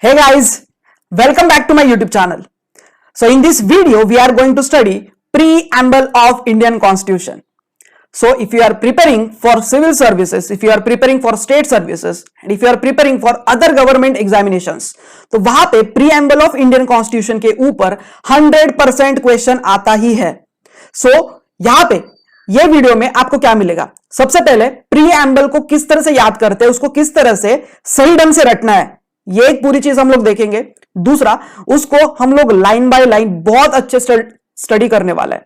Hey guys, welcome back to my YouTube channel. So in this video, we are going to study preamble of Indian Constitution. So if you are preparing for civil services, if you are preparing for state services, and if you are preparing for other government examinations, तो वहां पे preamble of Indian Constitution के ऊपर 100% question आता ही है. So यहां पे ये वीडियो में आपको क्या मिलेगा? सबसे पहले प्रीएम्बल को किस तरह से याद करते हैं, उसको किस तरह से सही ढंग से रटना है, ये एक पूरी चीज हम लोग देखेंगे. दूसरा, उसको हम लोग लाइन बाय लाइन बहुत अच्छे स्टडी करने वाला है.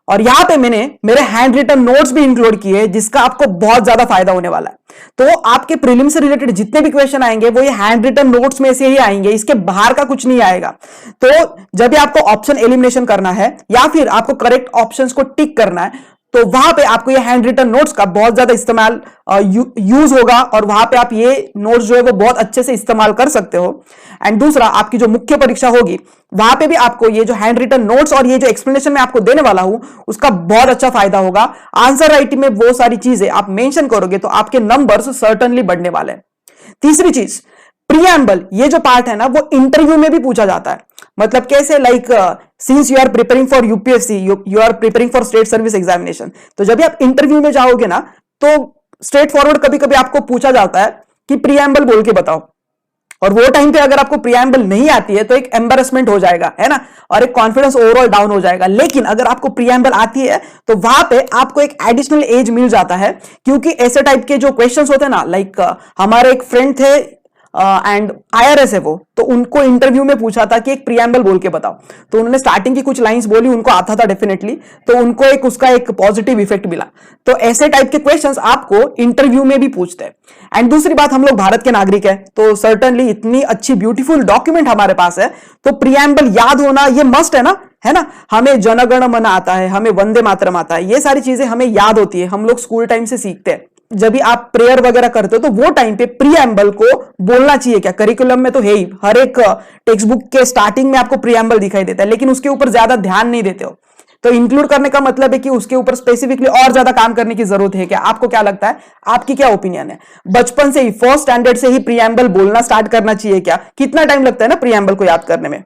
और यहां पे मैंने मेरे हैंड रिटन नोट्स भी इंक्लूड किए जिसका आपको बहुत ज्यादा फायदा होने वाला है. तो आपके प्रीलिम से रिलेटेड जितने भी क्वेश्चन आएंगे वो ये हैंड रिटन नोट्स में से ही आएंगे, इसके बाहर का कुछ नहीं आएगा. तो जब भी आपको ऑप्शन एलिमिनेशन करना है या फिर आपको करेक्ट ऑप्शंस को टिक करना है, तो वहां पे आपको ये हैंड रिटन नोट्स का बहुत ज्यादा इस्तेमाल यूज होगा और वहां पे आप ये नोट्स जो है वो बहुत अच्छे से इस्तेमाल कर सकते हो. एंड दूसरा, आपकी जो मुख्य परीक्षा होगी वहां पे भी आपको ये जो हैंड रिटन नोट्स और ये जो एक्सप्लेनेशन मैं आपको देने वाला हूं उसका बहुत अच्छा फायदा होगा. आंसर राइटिंग में वो सारी चीजें आप मेंशन करोगे तो आपके नंबर्स सर्टेनली बढ़ने वाले हैं. तीसरी चीज, प्रीएम्बल ये जो पार्ट है ना वो इंटरव्यू में भी पूछा जाता है. मतलब कैसे, like since you are preparing for UPSC, you are preparing for state service examination, तो जब भी आप इंटरव्यू में जाओगे ना तो स्ट्रेट फॉरवर्ड कभी कभी आपको पूछा जाता है कि प्रीएम्बल बोल के बताओ. और वो टाइम पे अगर आपको प्रीएम्बल नहीं आती है तो एक एम्बैरेसमेंट हो जाएगा, है ना, और एक कॉन्फिडेंस ओवरऑल डाउन हो जाएगा. लेकिन अगर आपको प्रीएम्बल आती है तो वहां पे आपको एक एडिशनल एज मिल जाता है, क्योंकि ऐसे टाइप के जो क्वेश्चंस होते हैं ना, लाइक हमारे एक फ्रेंड थे एंड आईआरएस है वो, तो उनको इंटरव्यू में पूछा था कि एक प्रीएम्बल बोल के बताओ, तो उन्होंने स्टार्टिंग की कुछ लाइंस बोली, उनको आता था डेफिनेटली, तो उनको एक उसका एक पॉजिटिव इफेक्ट मिला. तो ऐसे टाइप के क्वेश्चंस आपको इंटरव्यू में भी पूछते हैं. एंड दूसरी बात, हम लोग भारत के नागरिक हैं तो सर्टेनली इतनी अच्छी ब्यूटीफुल डॉक्यूमेंट हमारे पास है, तो प्रीएम्बल याद होना ये मस्ट है ना, है ना. हमें जनगण मन आता है, हमें वंदे मातरम आता है, ये सारी चीजें हमें याद होती है, हम लोग स्कूल टाइम से सीखते हैं. जब भी आप प्रेयर वगैरह करते हो तो वो टाइम पे प्रीएम्बल को बोलना चाहिए. क्या करिकुलम में तो है ही, हर एक टेक्स्ट बुक के स्टार्टिंग में आपको प्रीएम्बल दिखाई देता है, लेकिन उसके ऊपर ज्यादा ध्यान नहीं देते हो. तो इंक्लूड करने का मतलब है कि उसके ऊपर स्पेसिफिकली और ज्यादा काम करने की जरूरत है. क्या आपको क्या लगता है, आपकी क्या ओपिनियन है? बचपन से ही, फर्स्ट स्टैंडर्ड से ही प्रीएम्बल बोलना स्टार्ट करना चाहिए क्या? कितना टाइम लगता है ना प्रीएम्बल को याद करने में,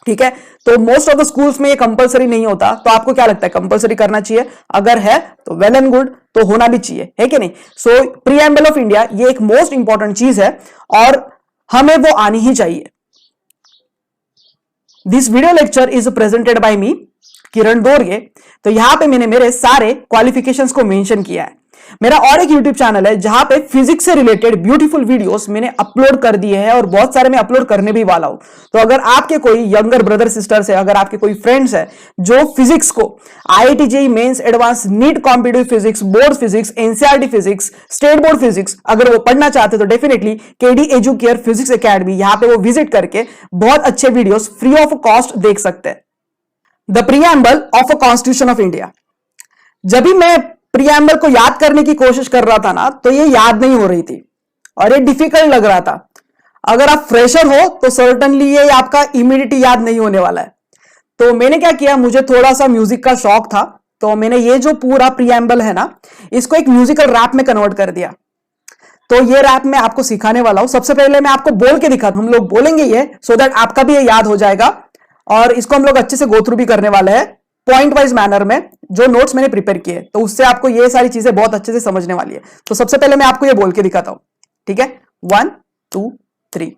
ठीक है. तो मोस्ट ऑफ द स्कूल्स में ये कंपलसरी नहीं होता, तो आपको क्या लगता है, कंपलसरी करना चाहिए? अगर है तो वेल एंड गुड, तो होना भी चाहिए, है कि नहीं. सो प्रीएम्बल ऑफ इंडिया ये एक मोस्ट इंपॉर्टेंट चीज है और हमें वो आनी ही चाहिए. This video lecture is presented by me Kiran Dorge. तो यहां पे मैंने मेरे सारे क्वालिफिकेशंस को मेंशन किया है. मेरा और एक YouTube चैनल है जहां पे फिजिक्स से रिलेटेड ब्यूटीफुल वीडियोस मैंने अपलोड कर दिए हैं और बहुत सारे मैं अपलोड करने भी वाला हूं. तो अगर आपके कोई यंगर ब्रदर सिस्टर्स है, अगर आपके कोई फ्रेंड्स है जो फिजिक्स को IIT JEE mains advance NEET competitive physics, board physics, NCERT physics, state board physics अगर वो पढ़ना चाहते तो definitely KD educare physics academy, यहां पे वो विजिट करके बहुत अच्छे वीडियोस फ्री ऑफ कॉस्ट देख सकते हैं. The preamble of a constitution of India. जब भी मैं प्रीएम्बल को याद करने की कोशिश कर रहा था ना तो ये याद नहीं हो रही थी और ये डिफिकल्ट लग रहा था. अगर आप फ्रेशर हो तो सर्टेनली ये आपका इमीडिएटली याद नहीं होने वाला है. तो मैंने क्या किया, मुझे थोड़ा सा म्यूजिक का शौक था, तो मैंने ये जो पूरा प्रीएम्बल है ना इसको एक म्यूजिकल रैप में कन्वर्ट कर दिया. तो ये रैप मैं आपको सिखाने वाला हूं. सबसे पहले मैं आपको बोल के दिखा, हम लोग बोलेंगे ये सो दैट आपका भी ये याद हो जाएगा और इसको हम लोग अच्छे से गो थ्रू भी करने वाले हैं पॉइंट वाइज मैनर में, जो नोट्स मैंने प्रिपेयर किए, तो उससे आपको ये सारी चीजें बहुत अच्छे से समझने वाली है. तो सबसे पहले मैं आपको ये बोल के दिखाता हूं, ठीक है. 1 2 3.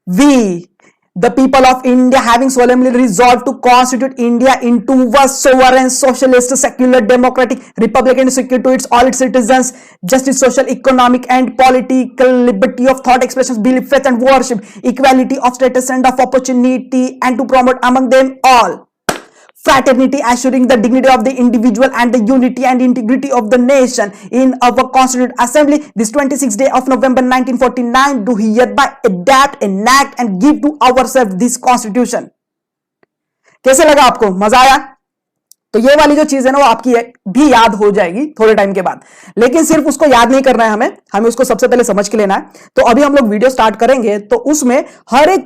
We the people of India having solemnly resolved to constitute India into a sovereign, socialist, secular, democratic republic and secure to all its citizens justice, social, economic and political liberty of thought expressions, belief, faith and worship, equality of status and of opportunity, and to promote among them all fraternity, assuring the dignity of the individual and the unity and integrity of the nation. In our Constituent Assembly, this 26th day of November 1949, do hereby adapt, enact and give to ourselves this Constitution. कैसे लगा आपको? मजा आया? तो ये वाली जो चीज है ना वो आपकी भी याद हो जाएगी थोड़े टाइम के बाद, लेकिन सिर्फ उसको याद नहीं करना है, हमें उसको सबसे पहले समझ के लेना है। तो अभी हम लोग वीडियो स्टार्ट करेंगे तो उसमें हर एक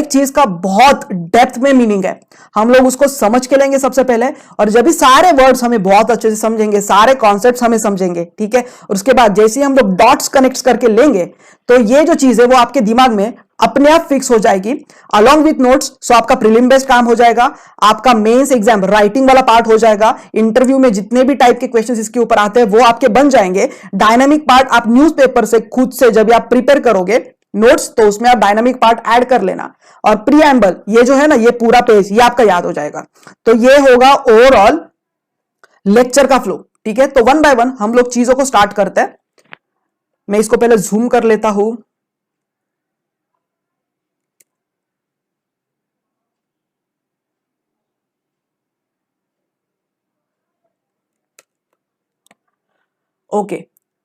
चीज का बहुत डेप्थ में मीनिंग है, हम लोग उसको समझ के लेंगे सबसे पहले। और जब भी सारे वर्ड्स हमें बहुत अच्छे से समझेंगे, सारे कॉन्सेप्ट्स हमें समझेंगे, ठीक है, और उसके बाद जैसे ही हम लोग डॉट्स कनेक्ट करके लेंगे तो ये जो चीज है वो आपके दिमाग में अपने आप फिक्स हो जाएगी अलॉन्ग विथ नोट्स। सो आपका प्रीलिम बेस्ड काम हो जाएगा, आपका मेंस एग्जाम राइटिंग वाला पार्ट हो जाएगा, इंटरव्यू में जितने भी टाइप के क्वेश्चंस इसके ऊपर आते हैं वो आपके बन जाएंगे। डायनामिक पार्ट आप न्यूज़पेपर से खुद से जब आप प्रिपेयर करोगे नोट्स तो उसमें आप डायनामिक पार्ट ऐड कर लेना। और प्रीएम्बल ये जो है ना, ये पूरा पेज ये आपका याद हो जाएगा। तो ये होगा ओवरऑल लेक्चर का फ्लो, ठीक है। तो वन बाय वन हम लोग चीजों को स्टार्ट करते हैं। मैं इसको पहले जूम कर लेता हूं। Okay,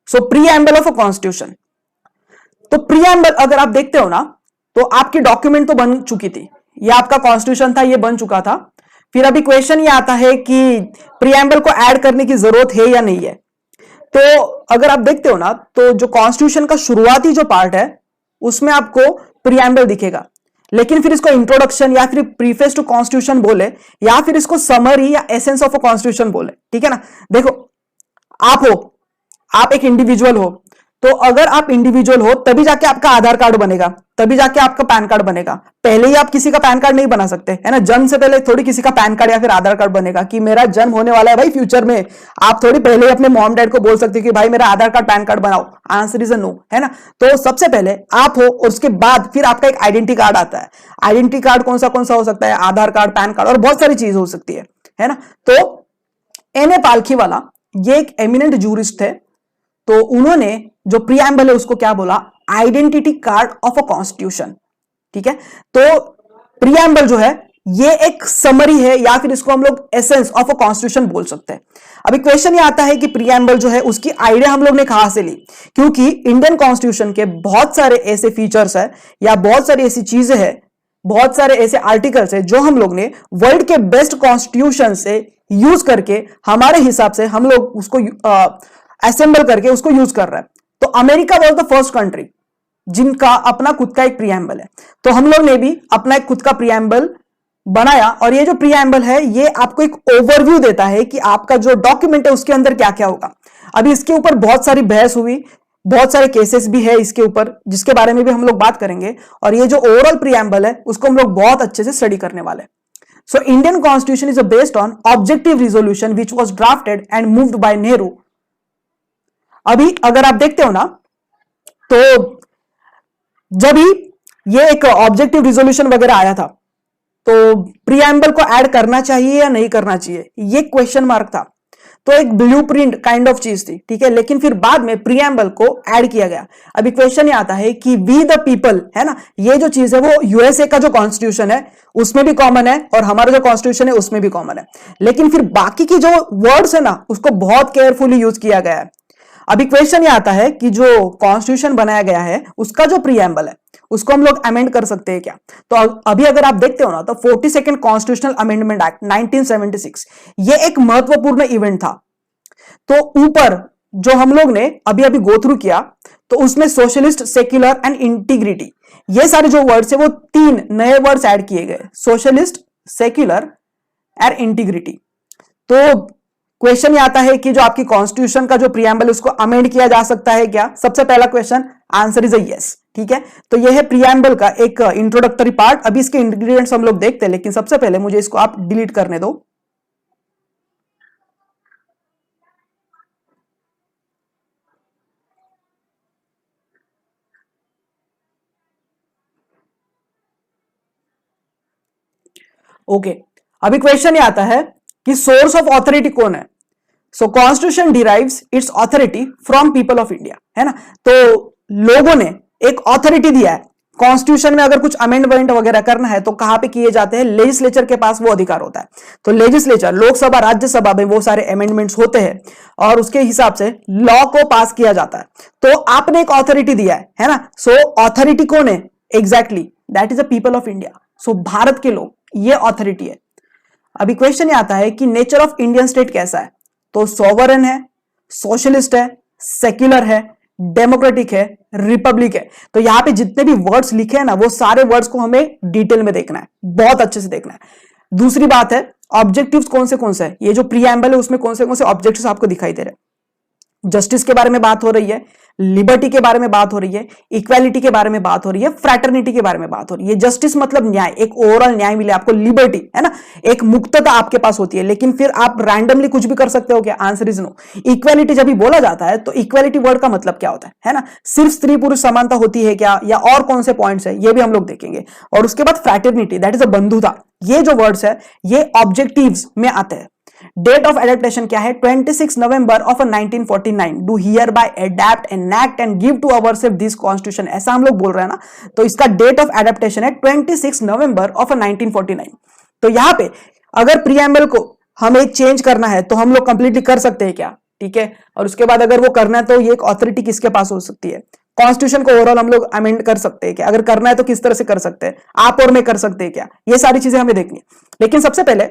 so preamble of a constitution. तो प्रीएम्बल अगर आप देखते हो ना तो आपकी डॉक्यूमेंट तो बन चुकी थी, ये आपका कॉन्स्टिट्यूशन था, ये बन चुका था। फिर अभी क्वेश्चन ये आता है कि प्रीएम्बल को ऐड करने की जरूरत है या नहीं है। तो अगर आप देखते हो ना तो जो कॉन्स्टिट्यूशन का शुरुआती जो पार्ट है उसमें आपको प्रीएम्बल दिखेगा, लेकिन फिर इसको इंट्रोडक्शन या फिर प्रीफेस टू कॉन्स्टिट्यूशन बोले या फिर इसको समरी या एसेंस ऑफ अ कॉन्स्टिट्यूशन बोले, ठीक है ना। देखो आप एक इंडिविजुअल हो, तो अगर आप इंडिविजुअल हो तभी जाके आपका आधार कार्ड बनेगा, तभी जाके आपका पैन कार्ड बनेगा। पहले ही आप किसी का पैन कार्ड नहीं बना सकते, है ना। जन्म से पहले थोड़ी किसी का पैन कार्ड या फिर आधार कार्ड बनेगा कि मेरा जन्म होने वाला है भाई फ्यूचर में। आप थोड़ी पहले ही अपने मॉम डैड को बोल सकते हो कि भाई मेरा आधार कार्ड पैन कार्ड बनाओ, आंसर इज नो, है ना। तो सबसे पहले आप हो और उसके बाद फिर आपका एक आइडेंटिटी कार्ड आता है। आइडेंटिटी कार्ड कौन सा हो सकता है, आधार कार्ड, पैन कार्ड और बहुत सारी चीज हो सकती है ना। तो एन ए पालखी वाला ये एक एमिनेंट जूरिस्ट थे, तो उन्होंने जो प्रीएम्बल है उसको क्या बोला, identity card of a constitution, ठीक है। तो प्रीएम्बल जो है ये एक समरी है या फिर इसको हम लोग एसेंस ऑफ अ कॉन्स्टिट्यूशन बोल सकते हैं। अभी क्वेश्चन ये आता है कि प्रीएम्बल जो है उसकी आइडिया हम लोग ने कहां से ली, क्योंकि इंडियन कॉन्स्टिट्यूशन के बहुत सारे ऐसे फीचर्स है या बहुत सारी ऐसी चीजें हैं, बहुत सारे ऐसे आर्टिकल्स है जो हम लोग ने वर्ल्ड के बेस्ट कॉन्स्टिट्यूशन से यूज करके हमारे हिसाब से हम लोग उसको असेंबल करके उसको यूज कर रहा है। तो America was the first country जिनका अपना खुद का एक प्रीएम्बल है, तो हम लोग ने भी अपना एक खुद का प्रीएम्बल बनाया। और ये जो प्रीएम्बल है ये आपको एक ओवरव्यू देता है कि आपका जो डॉक्यूमेंट है उसके अंदर क्या क्या होगा। अभी इसके ऊपर बहुत सारी बहस हुई, बहुत सारे केसेस भी है इसके ऊपर जिसके बारे में भी हम लोग बात करेंगे। और ये जो ओवरऑल प्रीएम्बल है उसको हम लोग बहुत अच्छे से स्टडी करने वाले हैं। So Indian constitution is based on objective resolution which was drafted and moved by Nehru. अभी अगर आप देखते हो ना तो जब ही ये एक ऑब्जेक्टिव रिजोल्यूशन वगैरह आया था तो प्रीएम्बल को ऐड करना चाहिए या नहीं करना चाहिए, ये क्वेश्चन मार्क था। तो एक ब्लूप्रिंट काइंड ऑफ चीज थी, ठीक है, लेकिन फिर बाद में प्रीएम्बल को ऐड किया गया। अभी क्वेश्चन ये आता है कि वी द पीपल, है ना, ये जो चीज है वो यूएसए का जो कॉन्स्टिट्यूशन है उसमें भी कॉमन है और हमारा जो कॉन्स्टिट्यूशन है उसमें भी कॉमन है, लेकिन फिर बाकी की जो वर्ड्स है ना उसको बहुत केयरफुली यूज किया गया है। अभी क्वेश्चन ये आता है कि जो कॉन्स्टिट्यूशन बनाया गया है उसका जो प्रीएम्बल है उसको हम लोग अमेंड कर सकते हैं क्या। तो अभी अगर आप देखते हो ना तो 42nd कॉन्स्टिट्यूशनल अमेंडमेंट एक्ट 1976 ये एक महत्वपूर्ण इवेंट था। तो ऊपर जो हम लोग ने अभी अभी गो थ्रू किया तो उसमें सोशलिस्ट, सेक्युलर एंड इंटीग्रिटी ये सारे जो वर्ड्स है वो 3 नए वर्ड्स ऐड किए गए, सोशलिस्ट, सेक्युलर एंड इंटीग्रिटी। तो क्वेश्चन ये आता है कि जो आपकी कॉन्स्टिट्यूशन का जो प्रीएम्बल उसको अमेंड किया जा सकता है क्या। सबसे पहला question answer is a yes, ठीक है। तो ये है प्रीएम्बल का एक इंट्रोडक्टरी पार्ट। अभी इसके इंग्रेडिएंट्स हम लोग देखते हैं, लेकिन सबसे पहले मुझे इसको आप डिलीट करने दो। ओके, अभी क्वेश्चन ये आता है कि सोर्स ऑफ ऑथोरिटी कौन है। So constitution derives its authority from people of India, है ना। तो लोगों ने एक ऑथोरिटी दिया है कॉन्स्टिट्यूशन में, अगर कुछ अमेंडमेंट वगैरह करना है तो कहां पे किए जाते हैं, लेजिस्लेचर के पास वो अधिकार होता है। तो लेजिस्लेचर, लोकसभा, राज्यसभा में वो सारे अमेंडमेंट्स होते हैं और उसके हिसाब से लॉ को पास किया जाता है। तो आपने एक ऑथोरिटी दिया है ना। सो ऑथोरिटी कौन है, exactly that is the people of India. So Bharat के लोग, ये ऑथोरिटी है। अभी क्वेश्चन ये आता है कि नेचर ऑफ इंडियन स्टेट कैसा है, तो सॉवरन है, सोशलिस्ट है, सेक्युलर है, डेमोक्रेटिक है, रिपब्लिक है। तो यहां पे जितने भी वर्ड्स लिखे हैं ना वो सारे वर्ड्स को हमें डिटेल में देखना है, बहुत अच्छे से देखना है। दूसरी बात है ऑब्जेक्टिव्स कौन से है, ये जो प्रीएम्बल है उसमें कौन से ऑब्जेक्टिव्स आपको दिखाई दे रहे हैं। जस्टिस के बारे में बात हो रही है, लिबर्टी के बारे में बात हो रही है, इक्वालिटी के बारे में बात हो रही है, फ्रैटर्निटी के बारे में बात हो रही है। जस्टिस मतलब न्याय, एक ओवरऑल न्याय मिले आपको, लिबर्टी है ना, एक मुक्तता आपके पास होती है, लेकिन फिर आप रैंडमली कुछ भी कर सकते हो क्या, आंसर इज नो। इक्वालिटी जब भी बोला जाता है तो इक्वालिटी वर्ड का मतलब क्या होता है ना, सिर्फ स्त्री पुरुष समानता होती है क्या, या और कौन से पॉइंट्स है ये भी हम लोग देखेंगे। और उसके बाद फ्रैटर्निटी, दैट इज अ बंधुता। ये जो वर्ड्स है ये ऑब्जेक्टिव्स में आते हैं। डेट ऑफ एडेप्टेशन क्या है, 26 November of 1949 do hereby adopt enact and give to ourselves this constitution, ऐसा हम लोग बोल रहे हैं ना। तो इसका डेट ऑफ एडेप्टेशन है 26 नवंबर ऑफ 1949। तो यहां पे अगर प्रीएम्बल को हमें चेंज करना है तो हम लोग कंप्लीटली कर सकते हैं क्या, ठीक है। और उसके बाद अगर वो करना है तो ये एक ऑथोरिटी किसके पास हो सकती है, कॉन्स्टिट्यूशन को ओवरऑल हम लोग अमेंड कर सकते हैं क्या, अगर करना है तो किस तरह से कर सकते हैं, आप और मैं कर सकते हैं क्या, ये सारी चीजें हमें देखनी। लेकिन सबसे पहले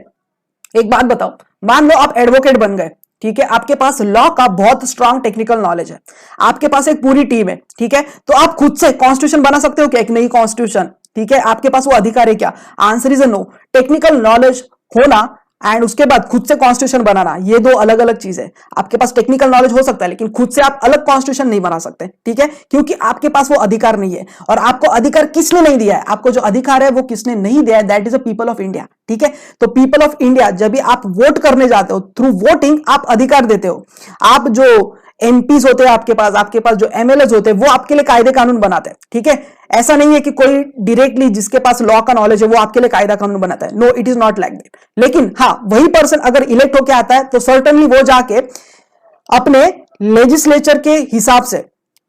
एक बात बताओ, मान लो आप एडवोकेट बन गए, ठीक है, आपके पास लॉ का बहुत स्ट्रांग टेक्निकल नॉलेज है, आपके पास एक पूरी टीम है, ठीक है, तो आप खुद से कॉन्स्टिट्यूशन बना सकते हो क्या, एक नई कॉन्स्टिट्यूशन, ठीक है, आपके पास वो अधिकार है क्या, answer is no. Technical knowledge होना एंड उसके बाद खुद से कॉन्स्टिट्यूशन बनाना, ये दो अलग अलग चीज है। आपके पास टेक्निकल नॉलेज हो सकता है लेकिन खुद से आप अलग कॉन्स्टिट्यूशन नहीं बना सकते, ठीक है, क्योंकि आपके पास वो अधिकार नहीं है। और आपको अधिकार किसने नहीं दिया है, आपको जो अधिकार है वो किसने नहीं दिया है, that is the people of India, ठीक है। तो पीपल ऑफ इंडिया, जब भी आप वोट करने जाते हो, थ्रू वोटिंग आप अधिकार देते हो। आप जो एमपीज होते हैं आपके पास जो एमएलएज होते हैं वो आपके लिए कायदे कानून बनाते हैं, ठीक है। ऐसा नहीं है कि कोई डायरेक्टली जिसके पास लॉ का नॉलेज है वो आपके लिए कायदा कानून बनाता है, no it is not like that. लेकिन हाँ, वही पर्सन अगर इलेक्ट होके आता है तो सर्टेनली वो जाके अपने लेजिस्लेचर के हिसाब से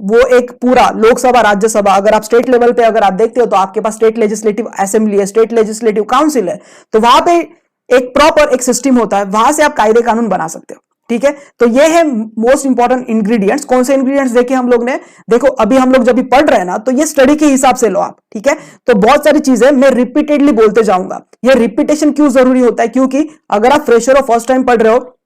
वो एक पूरा लोकसभा राज्यसभा, अगर आप स्टेट लेवल पे अगर आप देखते हो तो आपके पास स्टेट लेजिस्लेटिव असेंबली है, स्टेट लेजिस्लेटिव काउंसिल है, तो वहां पे एक प्रॉपर एक सिस्टम होता है, वहां से आप कायदे कानून बना सकते हो, ठीक है। तो ये है मोस्ट इंपॉर्टेंट इंग्रेडिएंट्स। कौन से इंग्रेडिएंट्स देखे हम लोग ने, देखो अभी हम लोग जब भी पढ़ रहे हैं ना तो ये स्टडी के हिसाब से लो आप, ठीक है। तो बहुत सारी चीजें मैं रिपीटेडली बोलते जाऊंगा। ये रिपीटेशन क्यों जरूरी होता है, क्योंकि अगर आप फ्रेशर हो, फर्स्ट टाइम पढ़ रहे हो,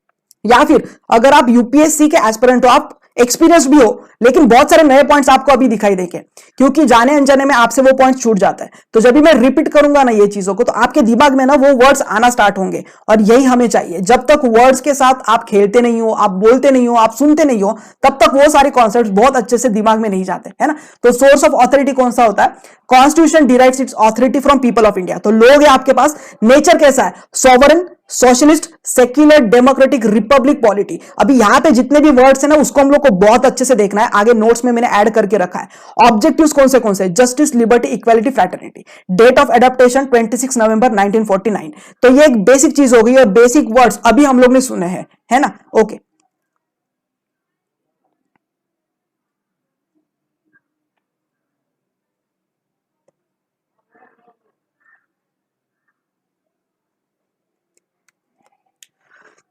या फिर अगर आप यूपीएससी के एस्पिरेंट हो, आप एक्सपीरियंस भी हो, लेकिन बहुत सारे नए पॉइंट्स आपको अभी दिखाई देंगे, क्योंकि जाने अनजाने में आपसे वो पॉइंट छूट जाता है। तो जब भी मैं रिपीट करूंगा ना ये चीजों को, तो आपके दिमाग में ना वो वर्ड्स आना स्टार्ट होंगे, और यही हमें चाहिए। जब तक वर्ड्स के साथ आप खेलते नहीं हो, आप बोलते नहीं हो, आप सुनते नहीं हो, तब तक वो सारे कॉन्सेप्ट्स बहुत अच्छे से दिमाग में नहीं जाते, है ना। तो सोर्स ऑफ ऑथोरिटी कौन सा होता है, constitution derives its authority from people of India. तो लोग है आपके पास, नेचर कैसा है, sovereign, socialist, secular, democratic, Republic, polity. अभी यहां पे जितने भी वर्ड्स है ना उसको हम लोग को बहुत अच्छे से देखना है, आगे नोट्स में मैंने ऐड करके रखा है। ऑब्जेक्टिव्स कौन से, justice, liberty, equality, fraternity. Date of adaptation 26 November 1949। तो ये एक बेसिक चीज हो गई, और बेसिक वर्ड्स अभी हम लोग ने सुने हैं, है ना। ओके,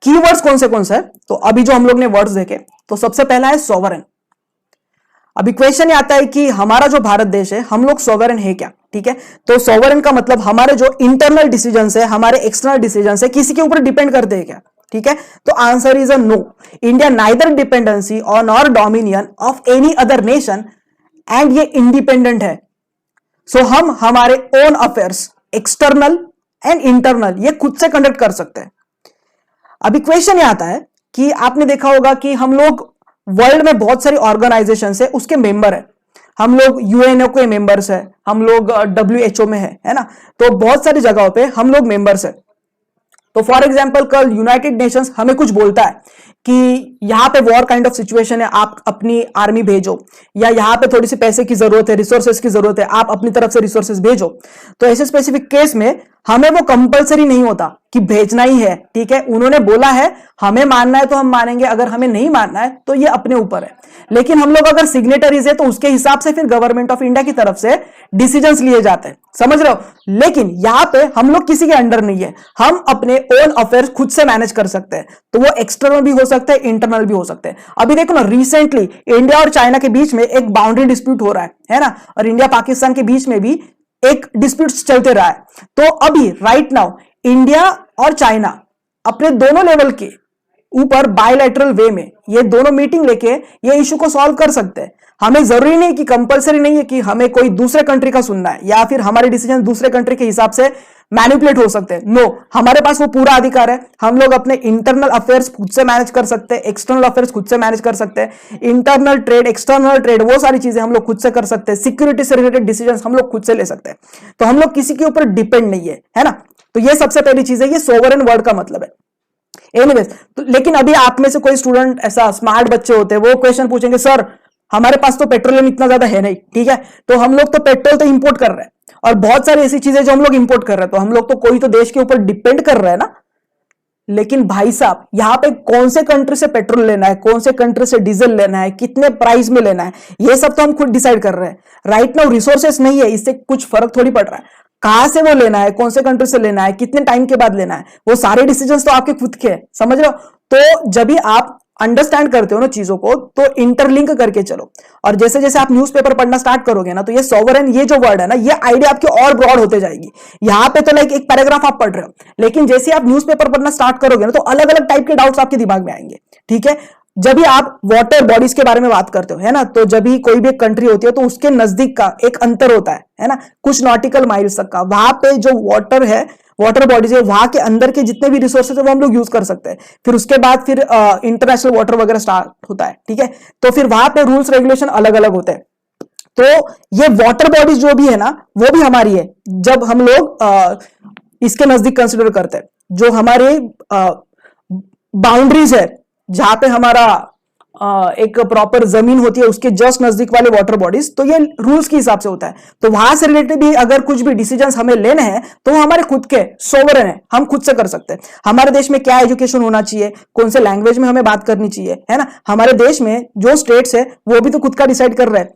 कीवर्ड्स कौन से है, तो अभी जो हम लोग ने वर्ड्स देखे, तो सबसे पहला है सॉवरन। अभी क्वेश्चन ये आता है कि हमारा जो भारत देश है, हम लोग सॉवरन है क्या, ठीक है। तो सॉवरन का मतलब हमारे जो इंटरनल डिसीजंस है, हमारे एक्सटर्नल डिसीजंस है, किसी के ऊपर डिपेंड करते हैं क्या, ठीक है। तो answer is a no. India neither dependency on और dominion of any other nation, and ये इंडिपेंडेंट है। सो हम हमारे own affairs external and internal ये खुद से कंडक्ट कर सकते हैं। अभी क्वेश्चन ये आता है कि आपने देखा होगा कि हम लोग वर्ल्ड में बहुत सारी ऑर्गेनाइजेशन है उसके मेंबर है, हम लोग यूएनओ के मेंबर्स है, हम लोग डब्ल्यूएचओ में है ना। तो बहुत सारी जगहों पे हम लोग मेंबर्स है। तो फॉर एग्जाम्पल कल यूनाइटेड नेशंस हमें कुछ बोलता है कि यहां पे वॉर काइंड ऑफ सिचुएशन है, आप अपनी आर्मी भेजो, या यहां पे थोड़ी सी पैसे की जरूरत है, रिसोर्सेज की जरूरत है, आप अपनी तरफ से रिसोर्सेज भेजो। तो ऐसे स्पेसिफिक केस में हमें वो कंपलसरी नहीं होता कि भेजना ही है, ठीक है। उन्होंने बोला है, हमें मानना है तो हम मानेंगे, अगर हमें नहीं मानना है तो ये अपने ऊपर है। लेकिन हम लोग अगर सिग्नेटरीज है तो उसके हिसाब से फिर गवर्नमेंट ऑफ इंडिया की तरफ से डिसीजंस लिए जाते हैं, समझ रहे हो। लेकिन यहां पे हम लोग किसी के अंडर नहीं है, हम अपने ओन अफेयर्स खुद से मैनेज कर सकते हैं। तो वो एक्सटर्नल भी हो सकते हैं, इंटरनल भी हो सकते हैं। अभी देखो ना, रिसेंटली इंडिया और चाइना के बीच में एक बाउंड्री डिस्प्यूट हो रहा है ना, और इंडिया पाकिस्तान के बीच में भी एक डिस्प्यूट चलते रहा है। तो अभी राइट नाउ इंडिया और चाइना अपने दोनों लेवल के ऊपर बायलैटरल वे में ये दोनों मीटिंग लेके ये इशू को सॉल्व कर सकते हैं। हमें जरूरी नहीं कि कंपलसरी नहीं है कि हमें कोई दूसरे कंट्री का सुनना है या फिर हमारे डिसीजन दूसरे कंट्री के हिसाब से मैनिपुलेट हो सकते हैं। नो, हमारे पास वो पूरा अधिकार है। हम लोग अपने इंटरनल अफेयर्स खुद से मैनेज कर सकते हैं, एक्सटर्नल अफेयर्स खुद से मैनेज कर सकते हैं, इंटरनल ट्रेड, एक्सटर्नल ट्रेड, वो सारी चीजें हम लोग खुद से कर सकते हैं, सिक्योरिटी से रिलेटेड डिसीजन हम लोग खुद से ले सकते हैं। तो हम लोग किसी के ऊपर डिपेंड नहीं है ना। तो ये सबसे पहली चीज है, ये सोवरेन वर्ड का मतलब है। एनीवेज, तो लेकिन अभी आप में से कोई स्टूडेंट ऐसा स्मार्ट बच्चे होते हैं, वो क्वेश्चन पूछेंगे, सर हमारे पास तो पेट्रोलियम इतना ज्यादा है नहीं, ठीक है, तो हम लोग तो पेट्रोल तो इंपोर्ट कर रहे हैं और बहुत सारी ऐसी चीजें जो हम लोग इंपोर्ट कर रहे हैं, तो हम लोग तो कोई तो देश के ऊपर डिपेंड कर रहे हैं ना। लेकिन भाई साहब, यहां पे कौन से कंट्री से पेट्रोल लेना है, कौन से कंट्री से डीजल लेना है, कितने प्राइस में लेना है, ये सब तो हम खुद डिसाइड कर रहे हैं। राइट नाउ रिसोर्सेस नहीं है, इससे कुछ फर्क थोड़ी पड़ रहा है। कहां से वो लेना है, कौन से कंट्री से लेना है, कितने टाइम के बाद लेना है, वो सारे डिसीजंस तो आपके खुद के हैं, समझ रहे हो। तो जब भी आप अंडरस्टैंड करते हो ना चीजों को, तो इंटरलिंक करके चलो। और जैसे जैसे आप न्यूज़पेपर पढ़ना स्टार्ट करोगे ना, तो ये सॉवरेन, ये जो वर्ड है ना, ये आइडिया आपकी और ब्रॉड होते जाएगी। यहां पे तो लाइक एक पैराग्राफ आप पढ़ रहे हो, लेकिन जैसे आप न्यूज़पेपर पढ़ना स्टार्ट करोगे ना, तो अलग अलग टाइप के डाउट्स आपके दिमाग में आएंगे, ठीक है। जब भी आप वाटर बॉडीज के बारे में बात करते हो, है ना, तो जब भी कोई भी कंट्री होती है तो उसके नजदीक का एक अंतर होता है ना, कुछ नॉटिकल माइल्स तक का। वहां पे जो वाटर है, वाटर बॉडीज है, वहां के अंदर के जितने भी रिसोर्सेज है वो हम लोग यूज कर सकते हैं। फिर उसके बाद फिर इंटरनेशनल वाटर वगैरह स्टार्ट होता है, ठीक है। तो फिर वहां पे रूल्स रेगुलेशन अलग अलग होते हैं। तो ये वाटर बॉडीज जो भी है ना, वो भी हमारी है जब हम लोग इसके नजदीक कंसिडर करते हैं। जो हमारे बाउंड्रीज है, जहां पे हमारा एक प्रॉपर जमीन होती है, उसके जस्ट नजदीक वाले वाटर बॉडीज, तो ये रूल्स के हिसाब से होता है। तो वहां से रिलेटेड भी अगर कुछ भी डिसीजंस हमें लेने हैं तो हमारे खुद के सोवरेन है, हम खुद से कर सकते हैं। हमारे देश में क्या एजुकेशन होना चाहिए, कौन से लैंग्वेज में हमें बात करनी चाहिए, है ना। हमारे देश में जो स्टेट्स है वो भी तो खुद का डिसाइड कर रहे हैं।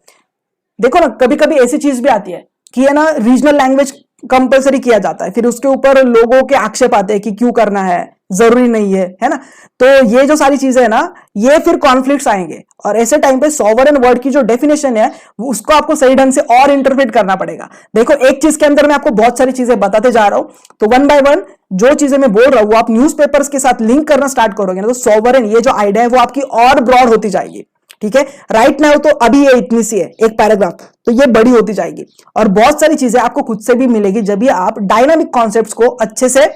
देखो ना, कभी कभी ऐसी चीज भी आती है कि है ना, रीजनल लैंग्वेज कंपलसरी किया जाता है, फिर उसके ऊपर लोगों के आक्षेप आते हैं कि क्यों करना है, जरूरी नहीं है ना। तो ये जो सारी चीजें है ना, ये फिर कॉन्फ्लिक्ट्स आएंगे, और ऐसे टाइम पे सॉवरेन वर्ड की जो डेफिनेशन है उसको आपको सही ढंग से और इंटरप्रेट करना पड़ेगा। देखो, एक चीज के अंदर मैं आपको बहुत सारी चीजें बताते जा रहा हूं, तो वन बाय वन जो चीजें मैं बोल रहा हूं वो आप न्यूज़पेपर्स के साथ लिंक करना स्टार्ट करोगे ना, तो सॉवरेन ये जो आइडिया है वो आपकी और ब्रॉड होती जाएगी, ठीक है। राइट नाउ तो अभी ये इतनी सी है, एक पैराग्राफ, तो ये बड़ी होती जाएगी और बहुत सारी चीजें आपको खुद से भी मिलेगी जब भी आप डायनामिक कॉन्सेप्ट्स को अच्छे से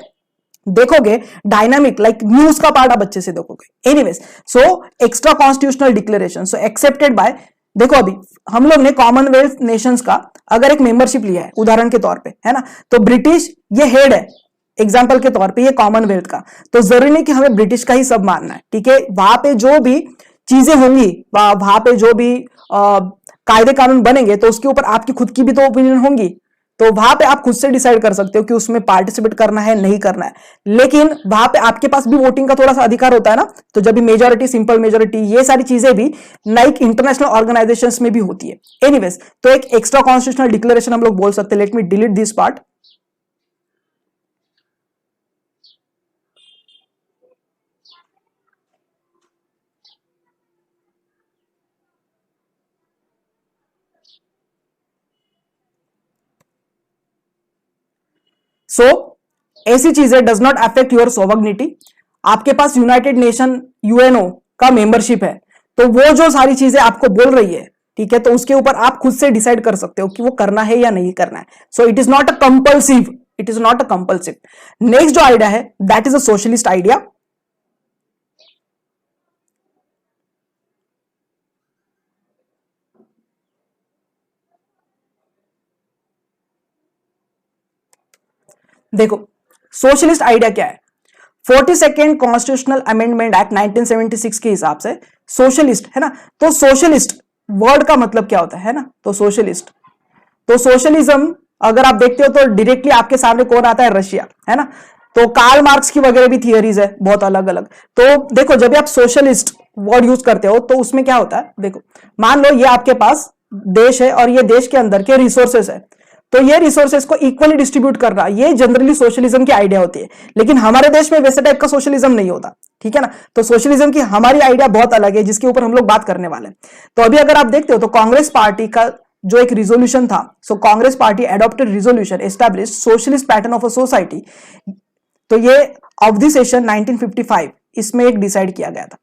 देखोगे। डायनामिक लाइक न्यूज का पार्ट आप अच्छे से देखोगे। Anyways, so extra constitutional declaration, so accepted by, देखो अभी हम लोग ने कॉमनवेल्थ नेशंस का अगर एक मेंबरशिप लिया है उदाहरण के तौर पे, है ना, तो ब्रिटिश ये हेड है एग्जाम्पल के तौर पे, ये कॉमनवेल्थ का, तो जरूरी नहीं कि हमें ब्रिटिश का ही सब मानना है, ठीक है। वहां पे जो भी चीजें होंगी, वहां पे जो भी कायदे कानून बनेंगे, तो उसके ऊपर आपकी खुद की भी तो ओपिनियन होंगी, तो वहां पे आप खुद से डिसाइड कर सकते हो कि उसमें पार्टिसिपेट करना है नहीं करना है। लेकिन वहां पे आपके पास भी वोटिंग का थोड़ा सा अधिकार होता है ना, तो जब भी मेजोरिटी, सिंपल मेजोरिटी, ये सारी चीजें भी लाइक इंटरनेशनल ऑर्गेनाइजेशंस में भी होती है। एनीवेज, तो एक एक्स्ट्रा कॉन्स्टिट्यूशनल डिक्लेरेशन हम लोग बोल सकते हैं। Let me delete this part. So ऐसी चीजें does not affect your sovereignty. आपके पास यूनाइटेड नेशन यूएनओ का मेंबरशिप है, तो वो जो सारी चीजें आपको बोल रही है, ठीक है, तो उसके ऊपर आप खुद से डिसाइड कर सकते हो कि वो करना है या नहीं करना है। सो it is not a compulsive, it is not a compulsive. Next जो आइडिया है that is a socialist idea. देखो, सोशलिस्ट आइडिया क्या है। 42nd कॉन्स्टिट्यूशनल अमेंडमेंट एक्ट 1976 के हिसाब से सोशलिस्ट, है ना, तो सोशलिस्ट वर्ड का मतलब क्या होता है ना, तो सोशलिस्ट, तो सोशलिज्म अगर आप देखते हो तो डायरेक्टली आपके सामने कौन आता है, रशिया, है ना। तो कार्ल मार्क्स की वगैरह भी थियरीज है बहुत अलग अलग। तो देखो, जब भी आप सोशलिस्ट वर्ड यूज करते हो तो उसमें क्या होता है, देखो मान लो ये आपके पास देश है और ये देश के अंदर के रिसोर्सेस है, तो ये रिसोर्सेज को इक्वली डिस्ट्रीब्यूट करना, ये जनरली सोशलिज्म की आइडिया होती है। लेकिन हमारे देश में वैसे टाइप का सोशलिज्म नहीं होता, ठीक है ना। तो सोशलिज्म की हमारी आइडिया बहुत अलग है, जिसके ऊपर हम लोग बात करने वाले हैं। तो अभी अगर आप देखते हो तो कांग्रेस पार्टी का जो एक रिजोल्यूशन था, so Congress party adopted resolution establish socialist pattern of a society. तो ये अवधि सेशन 1955 इसमें एक डिसाइड किया गया था।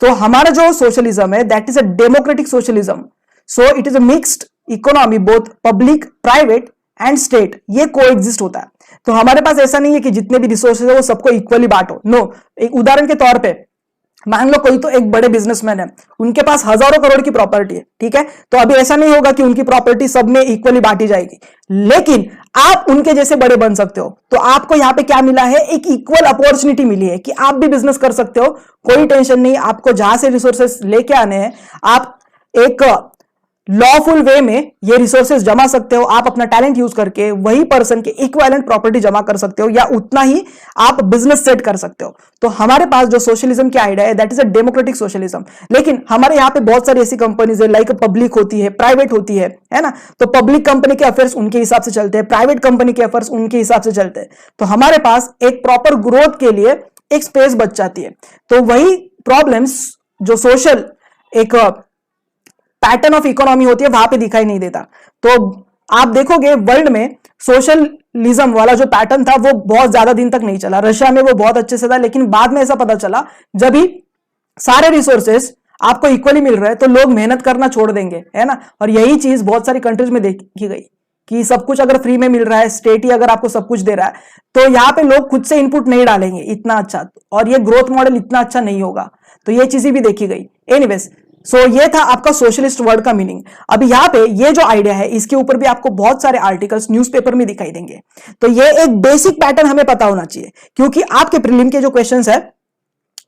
तो हमारा जो सोशलिज्म है that is a democratic socialism, so it is a mixed economy, both public, private and state, ये को एग्जिस्ट होता है। तो हमारे पास ऐसा नहीं है कि जितने भी रिसोर्सेज है वो सबको इक्वली बांटो, नो। एक उदाहरण के तौर पे मान लो कोई तो एक बड़े बिजनेसमैन है, उनके पास हजारों करोड़ की प्रॉपर्टी है, ठीक है, तो अभी ऐसा नहीं होगा कि उनकी प्रॉपर्टी सब में इक्वली बांटी जाएगी, लेकिन आप उनके जैसे बड़े बन सकते हो। तो आपको यहां पे क्या मिला है, एक इक्वल अपॉर्चुनिटी मिली है कि आप भी बिजनेस कर सकते हो, कोई टेंशन नहीं। आपको जहां से रिसोर्सेस लेके आने हैं, आप एक लॉफुल वे में ये रिसोर्सेज जमा सकते हो, आप अपना टैलेंट यूज करके वही पर्सन के इक्विवेलेंट प्रॉपर्टी जमा कर सकते हो, या उतना ही आप बिजनेस सेट कर सकते हो। तो हमारे पास जो सोशलिज्म की आइडिया है that is a democratic socialism. लेकिन हमारे यहाँ पे बहुत सारी ऐसी कंपनीज है, लाइक पब्लिक होती है, प्राइवेट होती है ना। तो पब्लिक कंपनी के अफेयर्स उनके हिसाब से चलते हैं, प्राइवेट कंपनी के अफेयर्स उनके हिसाब से चलते हैं। तो हमारे पास एक प्रॉपर ग्रोथ के लिए एक स्पेस बच जाती है। तो वही प्रॉब्लम्स जो सोशल एक पैटर्न ऑफ इकोनॉमी होती है वहां पे दिखाई नहीं देता। तो आप देखोगे वर्ल्ड में सोशलिज्म वाला जो पैटर्न था वो बहुत ज्यादा दिन तक नहीं चला। रशिया में वो बहुत अच्छे से था, लेकिन बाद में ऐसा पता चला जब भी सारे रिसोर्सेस आपको इक्वली मिल रहे हैं तो लोग मेहनत करना छोड़ देंगे, है ना। और यही चीज बहुत सारी कंट्रीज में देखी गई कि सब कुछ अगर फ्री में मिल रहा है, स्टेट ही अगर आपको सब कुछ दे रहा है, तो यहाँ पे लोग खुद से इनपुट नहीं डालेंगे इतना अच्छा, और ये ग्रोथ मॉडल इतना अच्छा नहीं होगा। तो ये चीजें भी देखी गई। एनीवेज, सो ये था आपका सोशलिस्ट वर्ड का मीनिंग। अभी यहाँ पे ये जो आइडिया है इसके ऊपर भी आपको बहुत सारे आर्टिकल्स न्यूज़पेपर में दिखाई देंगे। तो ये एक बेसिक पैटर्न हमें पता होना चाहिए, क्योंकि आपके प्रीलिम के जो क्वेश्चंस है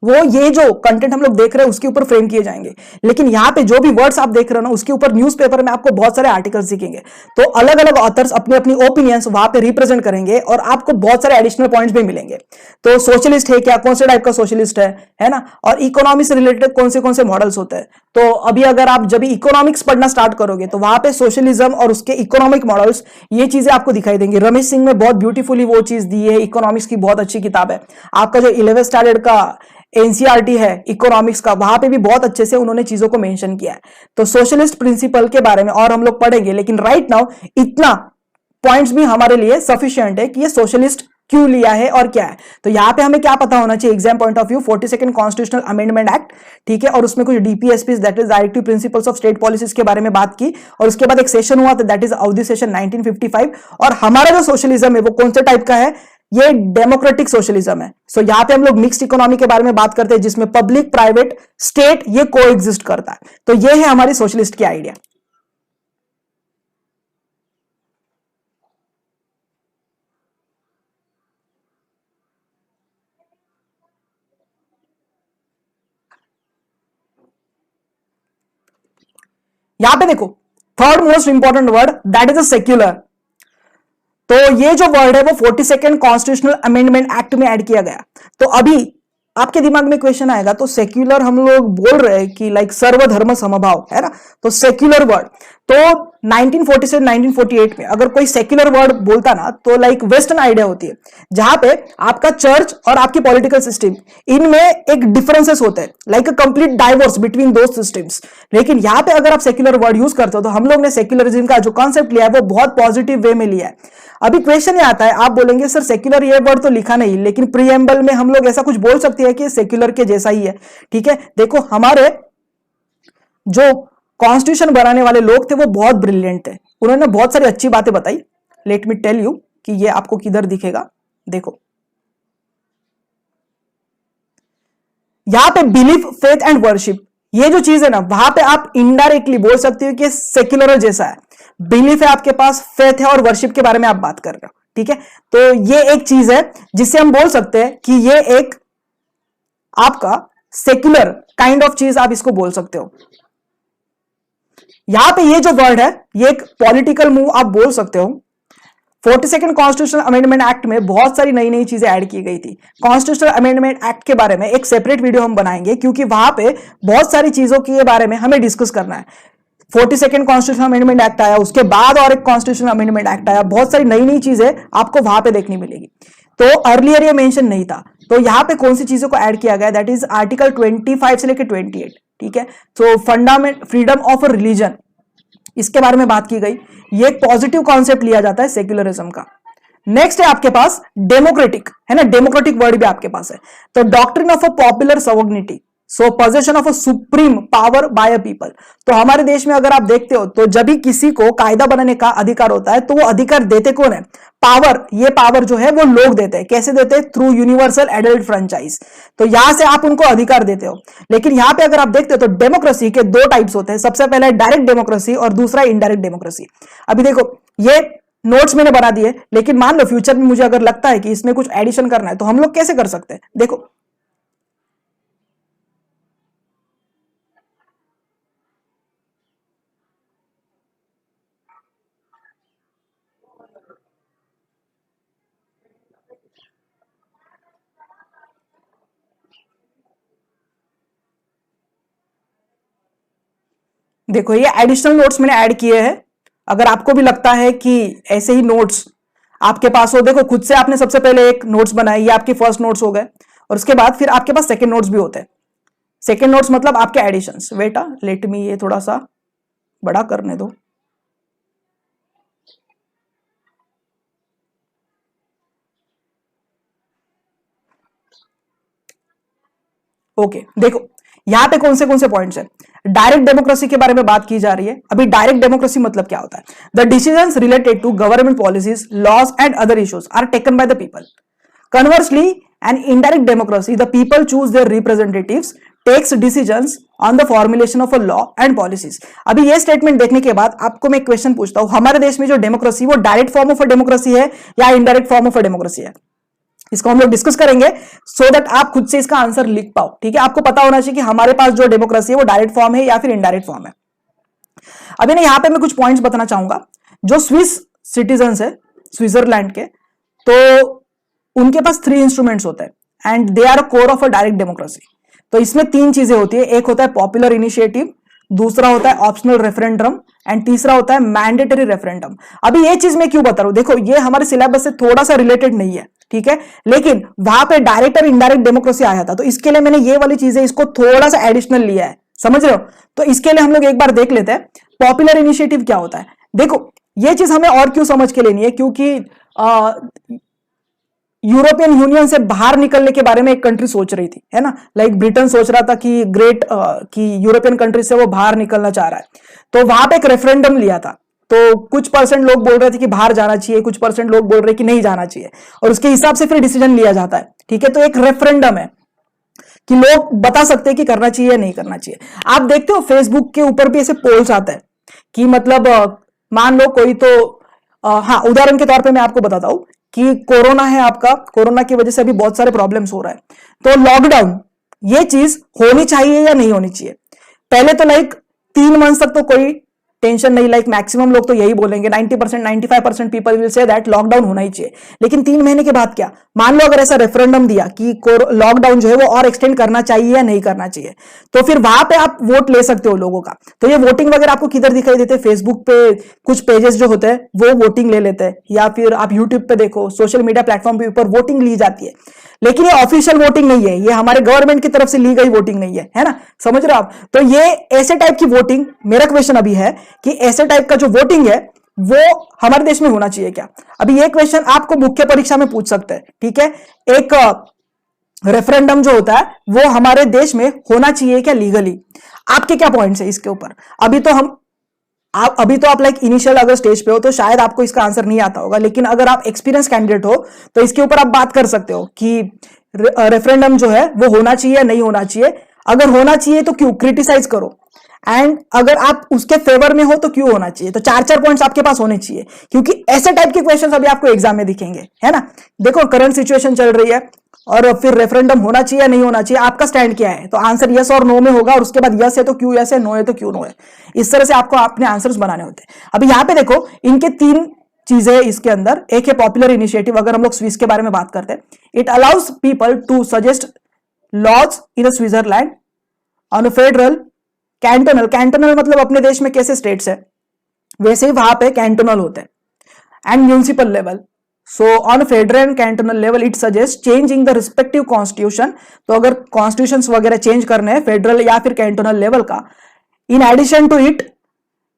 वो ये जो कंटेंट हम लोग देख रहे हैं उसके ऊपर फ्रेम किए जाएंगे। लेकिन यहाँ पे जो भी वर्ड्स आप देख रहे हो ना उसके ऊपर न्यूज़पेपर में आपको बहुत सारे आर्टिकल्स दिखेंगे। तो अलग अलग ऑथर्स अपने अपनी ओपिनियंस वहां पे रिप्रेजेंट करेंगे और आपको बहुत सारे एडिशनल पॉइंट्स भी मिलेंगे। तो सोशलिस्ट है क्या, कौन से टाइप का सोशलिस्ट है ना, और इकोनॉमी से रिलेटेड कौन से मॉडल्स होते हैं। तो अभी अगर आप जब इकोनॉमिक्स पढ़ना स्टार्ट करोगे तो वहां पे सोशलिज्म और उसके इकोनॉमिक मॉडल्स ये चीजें आपको दिखाई देंगी। रमेश सिंह ने बहुत ब्यूटीफुली वो चीज दी है, इकोनॉमिक्स की बहुत अच्छी किताब है। आपका जो 11th स्टैंडर्ड का एनसीईआरटी है इकोनॉमिक्स का, वहां पे भी बहुत अच्छे से उन्होंने चीजों को मेंशन किया है। तो सोशलिस्ट प्रिंसिपल के बारे में और हम लोग पढ़ेंगे, लेकिन राइट नाउ इतना पॉइंट्स भी हमारे लिए सफिशिएंट है कि ये सोशलिस्ट क्यों लिया है और क्या है। तो यहाँ पे हमें क्या पता होना चाहिए exam point of view, 42nd constitutional amendment act, ठीक है, और उसमें कुछ DPSP that is directive principles of state policies के बारे में बात की, और उसके बाद एक सेशन हुआ था दैट इज अवधि सेशन 1955। और हमारा जो सोशलिज्म है वो कौन से टाइप का है, ये डेमोक्रेटिक सोशलिज्म है। सो यहाँ पे हम लोग मिक्स्ड इकोनॉमी के बारे में बात करते हैं जिसमें पब्लिक, प्राइवेट, स्टेट ये को एग्जिस्ट करता है। तो ये है हमारी सोशलिस्ट की आइडिया। यहां पे देखो third most important word that is a secular. तो ये जो वर्ड है वो 42nd कॉन्स्टिट्यूशनल अमेंडमेंट एक्ट में ऐड किया गया। तो अभी आपके दिमाग में क्वेश्चन आएगा, तो सेक्युलर हम लोग बोल रहे हैं कि लाइक सर्वधर्म समभाव है ना, तो सेक्युलर वर्ड तो 1940 से 1948 में अगर कोई सेक्युलर वर्ड बोलता ना तो लाइक वेस्टर्न आइडिया होती है, जहां पे आपका चर्च और आपकी पॉलिटिकल सिस्टम इनमें एक डिफरेंसेस होते हैं, like a complete divorce between दो सिस्टम्स। लेकिन यहां पे अगर आप सेक्युलर वर्ड यूज करते हो तो हम लोग ने सेक्युलरिज्म का जो कॉन्सेप्ट लिया है वो बहुत पॉजिटिव वे में लिया है। अभी क्वेश्चन ये आता है, आप बोलेंगे सर सेक्युलर ये वर्ड तो लिखा नहीं, लेकिन प्रीएम्बल में हम लोग ऐसा कुछ बोल सकते हैं कि सेक्युलर के जैसा ही है। ठीक है, देखो हमारे जो कॉन्स्टिट्यूशन बनाने वाले लोग थे वो बहुत ब्रिलियंट थे, उन्होंने बहुत सारी अच्छी बातें बताई। लेट मी टेल यू कि ये आपको किधर दिखेगा, देखो यहां पे बिलीफ, फेथ एंड वर्शिप, ये जो चीज है ना वहां पे आप इनडायरेक्टली बोल सकते हो कि सेक्युलर जैसा है। बिलीफ है आपके पास, फेथ है और वर्शिप के बारे में आप बात कर रहे हो। ठीक है, तो ये एक चीज है जिससे हम बोल सकते हैं कि ये एक आपका सेक्युलर काइंड ऑफ चीज आप इसको बोल सकते हो। यहां पे ये जो वर्ड है ये एक पॉलिटिकल मूव आप बोल सकते हो। 42nd कॉन्स्टिट्यूशनल अमेंडमेंट एक्ट में बहुत सारी नई नई चीजें ऐड की गई थी। कॉन्स्टिट्यूशनल अमेंडमेंट एक्ट के बारे में एक सेपरेट वीडियो हम बनाएंगे, क्योंकि वहां पे बहुत सारी चीजों के बारे में हमें डिस्कस करना है। 42nd कॉन्स्टिट्यूशनल अमेंडमेंट एक्ट आया, उसके बाद और एक कॉन्स्टिट्यूशनल अमेंडमेंट एक्ट आया, बहुत सारी नई नई चीजें आपको वहां पे देखने मिलेगी। तो अर्लियर ये मेंशन नहीं था, तो यहां पे कौन सी चीजों को ऐड किया गया, दैट इज आर्टिकल 25 से लेकर 28। ठीक है, तो फंडामेंट फ्रीडम ऑफ रिलीजन, इसके बारे में बात की गई। ये एक पॉजिटिव कॉन्सेप्ट लिया जाता है सेक्युलरिज्म का। नेक्स्ट है आपके पास डेमोक्रेटिक, है ना, डेमोक्रेटिक वर्ड भी आपके पास है। तो doctrine of a popular sovereignty, so possession of a supreme power bye a people. तो हमारे देश में अगर आप देखते हो तो जब भी किसी को कायदा बनाने का अधिकार होता है तो वो अधिकार देते कौन है? पावर। ये पावर जो है वो लोग देते हैं। कैसे देते हैं? Through universal adult franchise. तो यहां से आप उनको अधिकार देते हो। लेकिन यहां पे अगर आप देखते हो तो डेमोक्रेसी के दो टाइप्स होते हैं। सबसे पहले डायरेक्ट डेमोक्रेसी और दूसरा इनडायरेक्ट डेमोक्रेसी। अभी देखो ये नोट्स मैंने बना दिए, लेकिन मान लो फ्यूचर में मुझे अगर लगता है कि इसमें कुछ एडिशन करना है तो हम लोग कैसे कर सकते हैं? देखो देखो ये एडिशनल नोट्स मैंने ऐड किए हैं। अगर आपको भी लगता है कि ऐसे ही नोट्स आपके पास हो, देखो खुद से आपने सबसे पहले एक नोट्स बनाए, ये आपके फर्स्ट नोट्स हो गए, और उसके बाद फिर आपके पास सेकंड नोट्स भी होते हैं। सेकंड नोट्स मतलब आपके एडिशंस। बेटा लेट मी ये थोड़ा सा बड़ा करने दो। ओके देखो यहां पे कौन से पॉइंट्स है। डायरेक्ट डेमोक्रेसी के बारे में बात की जा रही है। अभी डायरेक्ट डेमोक्रेसी मतलब क्या होता है? The decisions related to government policies, laws and other issues are taken by the people. Conversely and indirect democracy, the people choose their representatives, takes decisions on the formulation of a law and policies. अभी ये statement देखने के बाद आपको मैं एक question पूछता हूं, हमारे देश में जो डेमोक्रेसी वो direct form of a democracy है या indirect form of a democracy है? इसको हम लोग डिस्कस करेंगे सो दैट आप खुद से इसका आंसर लिख पाओ। ठीक है, आपको पता होना चाहिए कि हमारे पास जो डेमोक्रेसी है वो डायरेक्ट फॉर्म है या फिर इनडायरेक्ट फॉर्म है। अभी ना यहां पे मैं कुछ पॉइंट्स बताना चाहूंगा। जो स्विस सिटीजन है स्विट्जरलैंड के, तो उनके पास 3 इंस्ट्रूमेंट्स होते हैं and they are core of a direct democracy. तो इसमें 3 चीजें होती है। एक होता है पॉपुलर इनिशिएटिव, दूसरा होता है ऑप्शनल रेफरेंडम एंड तीसरा होता है मैंडेटरी रेफरेंडम। अभी ये चीज मैं क्यों बता रहा हूं, देखो ये हमारे सिलेबस से थोड़ा सा रिलेटेड नहीं है, ठीक है, लेकिन वहां पे डायरेक्ट और इनडायरेक्ट डेमोक्रेसी आया था, तो इसके लिए मैंने ये वाली चीजें इसको थोड़ा सा एडिशनल लिया है, समझ रहे हो? तो इसके लिए हम लोग एक बार देख लेते हैं पॉपुलर इनिशिएटिव क्या होता है। देखो ये चीज हमें और क्यों समझ के लेनी है, क्योंकि यूरोपियन यूनियन से बाहर निकलने के बारे में एक कंट्री सोच रही थी, है ना, लाइक ब्रिटेन सोच रहा था कि कि यूरोपियन कंट्री से वो बाहर निकलना चाह रहा है। तो वहां पे एक रेफरेंडम लिया था। तो कुछ परसेंट लोग बोल रहे थे कि बाहर जाना चाहिए, कुछ परसेंट लोग बोल रहे कि नहीं जाना चाहिए, और उसके हिसाब से फिर डिसीजन लिया जाता है। ठीक है, तो एक रेफरेंडम है कि लोग बता सकते हैं कि करना चाहिए या नहीं करना चाहिए। आप देखते हो फेसबुक के ऊपर भी ऐसे पोल्स आता है कि मतलब मान लो कोई तो हाँ, उदाहरण के तौर पे मैं आपको बताता हूं कि कोरोना है आपका, कोरोना की वजह से अभी बहुत सारे प्रॉब्लम्स हो रहा है, तो लॉकडाउन ये चीज होनी चाहिए या नहीं होनी चाहिए? पहले तो लाइक 3 मंथ तक तो कोई टेंशन नहीं, लाइक मैक्सिमम लोग तो यही बोलेंगे, 90% 95% people will say that lockdown होना ही चाहिए। लेकिन 3 महीने के बाद क्या, मान लो अगर ऐसा रेफरेंडम दिया कि लॉकडाउन जो है वो और एक्सटेंड करना चाहिए या नहीं करना चाहिए, तो फिर वहां पे आप वोट ले सकते हो लोगों का। तो ये वोटिंग वगैरह आपको किधर दिखाई देते हैं? फेसबुक पे कुछ पेजेस जो होते हैं वो वोटिंग ले लेते हैं, या फिर आप यूट्यूब पे देखो, सोशल मीडिया प्लेटफॉर्म पे ऊपर वोटिंग ली जाती है। लेकिन ये ऑफिशियल वोटिंग नहीं है, ये हमारे गवर्नमेंट की तरफ से ली गई वोटिंग नहीं है, है ना, समझ रहे हो आप? तो ये ऐसे टाइप की वोटिंग, मेरा क्वेश्चन अभी है कि ऐसे टाइप का जो वोटिंग है वो हमारे देश में होना चाहिए क्या? अभी ये क्वेश्चन आपको मुख्य परीक्षा में पूछ सकते हैं। ठीक है, एक रेफरेंडम जो होता है वो हमारे देश में होना चाहिए क्या लीगली? आपके क्या पॉइंट्स है इसके ऊपर? अभी तो आप लाइक इनिशियल अगर स्टेज पे हो तो शायद आपको इसका आंसर नहीं आता होगा, लेकिन अगर आप एक्सपीरियंस कैंडिडेट हो तो इसके ऊपर आप बात कर सकते हो कि रेफरेंडम जो है वो होना चाहिए या नहीं होना चाहिए। अगर होना चाहिए तो क्यों, क्रिटिसाइज करो, एंड अगर आप उसके फेवर में हो तो क्यों होना चाहिए। तो 4 पॉइंट्स आपके पास होने चाहिए, क्योंकि ऐसे टाइप के क्वेश्चंस अभी आपको एग्जाम में दिखेंगे, है ना। देखो करंट सिचुएशन चल रही है और फिर रेफरेंडम होना चाहिए या नहीं होना चाहिए, आपका स्टैंड क्या है? तो आंसर यस और नो में होगा, और उसके बाद यस है तो क्यों यस है, नो है तो क्यों नो है। इस तरह से आपको अपने आंसर्स बनाने होते हैं। अभी यहां पे देखो इनके 3 चीजें इसके अंदर। एक है पॉपुलर इनिशिएटिव, अगर हम लोग स्विस के बारे में बात करते हैं, it allows people to suggest laws in Switzerland on federal, cantonal, cantonal मतलब अपने देश में कैसे स्टेट्स है वैसे ही वहां पे कैंटोनल होते हैं, and municipal level. So on federal and cantonal level it suggest changing the respective constitution. तो अगर कॉन्स्टिट्यूशन वगैरह चेंज करने हैं फेडरल या फिर कैंटोनल लेवल का, इन एडिशन टू इट,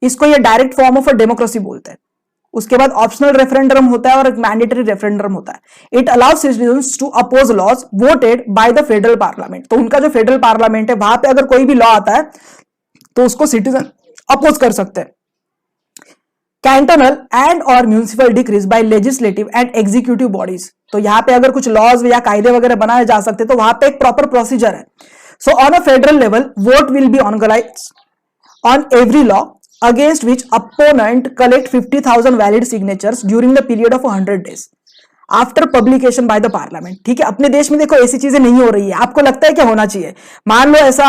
इसको ये direct form of a democracy बोलते हैं। उसके बाद ऑप्शनल रेफरेंडम होता है और एक मैंडेटरी रेफरेंडम होता है। It allows citizens to oppose laws voted by the federal parliament. तो उनका जो फेडरल पार्लियामेंट है वहां पे अगर कोई भी लॉ आता है तो उसको सिटीजन अपोज कर सकते हैं। कैंटोनल एंड और municipal decrease by legislative and executive bodies. तो यहां पे अगर कुछ लॉज या कायदे वगैरह बनाए जा सकते तो वहां पे एक प्रॉपर प्रोसीजर है। So on a federal level vote will be organized on every law against which opponent collect 50,000 valid signatures during the period of 100 days after publication by the parliament। ठीक है, अपने देश में देखो ऐसी चीजें नहीं हो रही है। आपको लगता है क्या होना चाहिए? मान लो ऐसा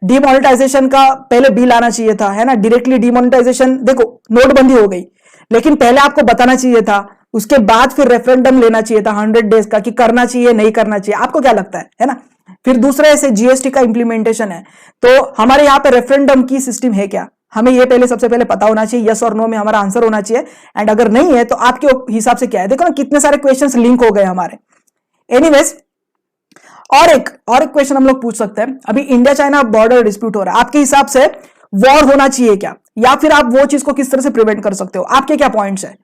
डिमोनेटाइजेशन का पहले बिल आना चाहिए था, है ना, डायरेक्टली डिमोनेटाइजेशन। देखो नोटबंदी हो गई, लेकिन पहले आपको बताना चाहिए था, उसके बाद फिर रेफरेंडम लेना चाहिए था 100 डेज का कि करना चाहिए नहीं करना चाहिए। आपको क्या लगता है ना? फिर दूसरा ऐसे जीएसटी का इंप्लीमेंटेशन है, तो हमारे यहाँ पे रेफरेंडम की सिस्टम है क्या? हमें ये पहले सबसे पहले पता होना चाहिए, यस और नो में हमारा आंसर होना चाहिए। एंड अगर नहीं है तो आपके हिसाब से क्या है? देखो ना कितने सारे क्वेश्चंस लिंक हो गए हमारे। एनीवेज, और एक क्वेश्चन हम लोग पूछ सकते हैं। अभी इंडिया चाइना बॉर्डर डिस्प्यूट हो रहा है, आपके हिसाब से वॉर होना चाहिए क्या, या फिर आप वो चीज को किस तरह से प्रिवेंट कर सकते हो? आपके क्या पॉइंट्स है?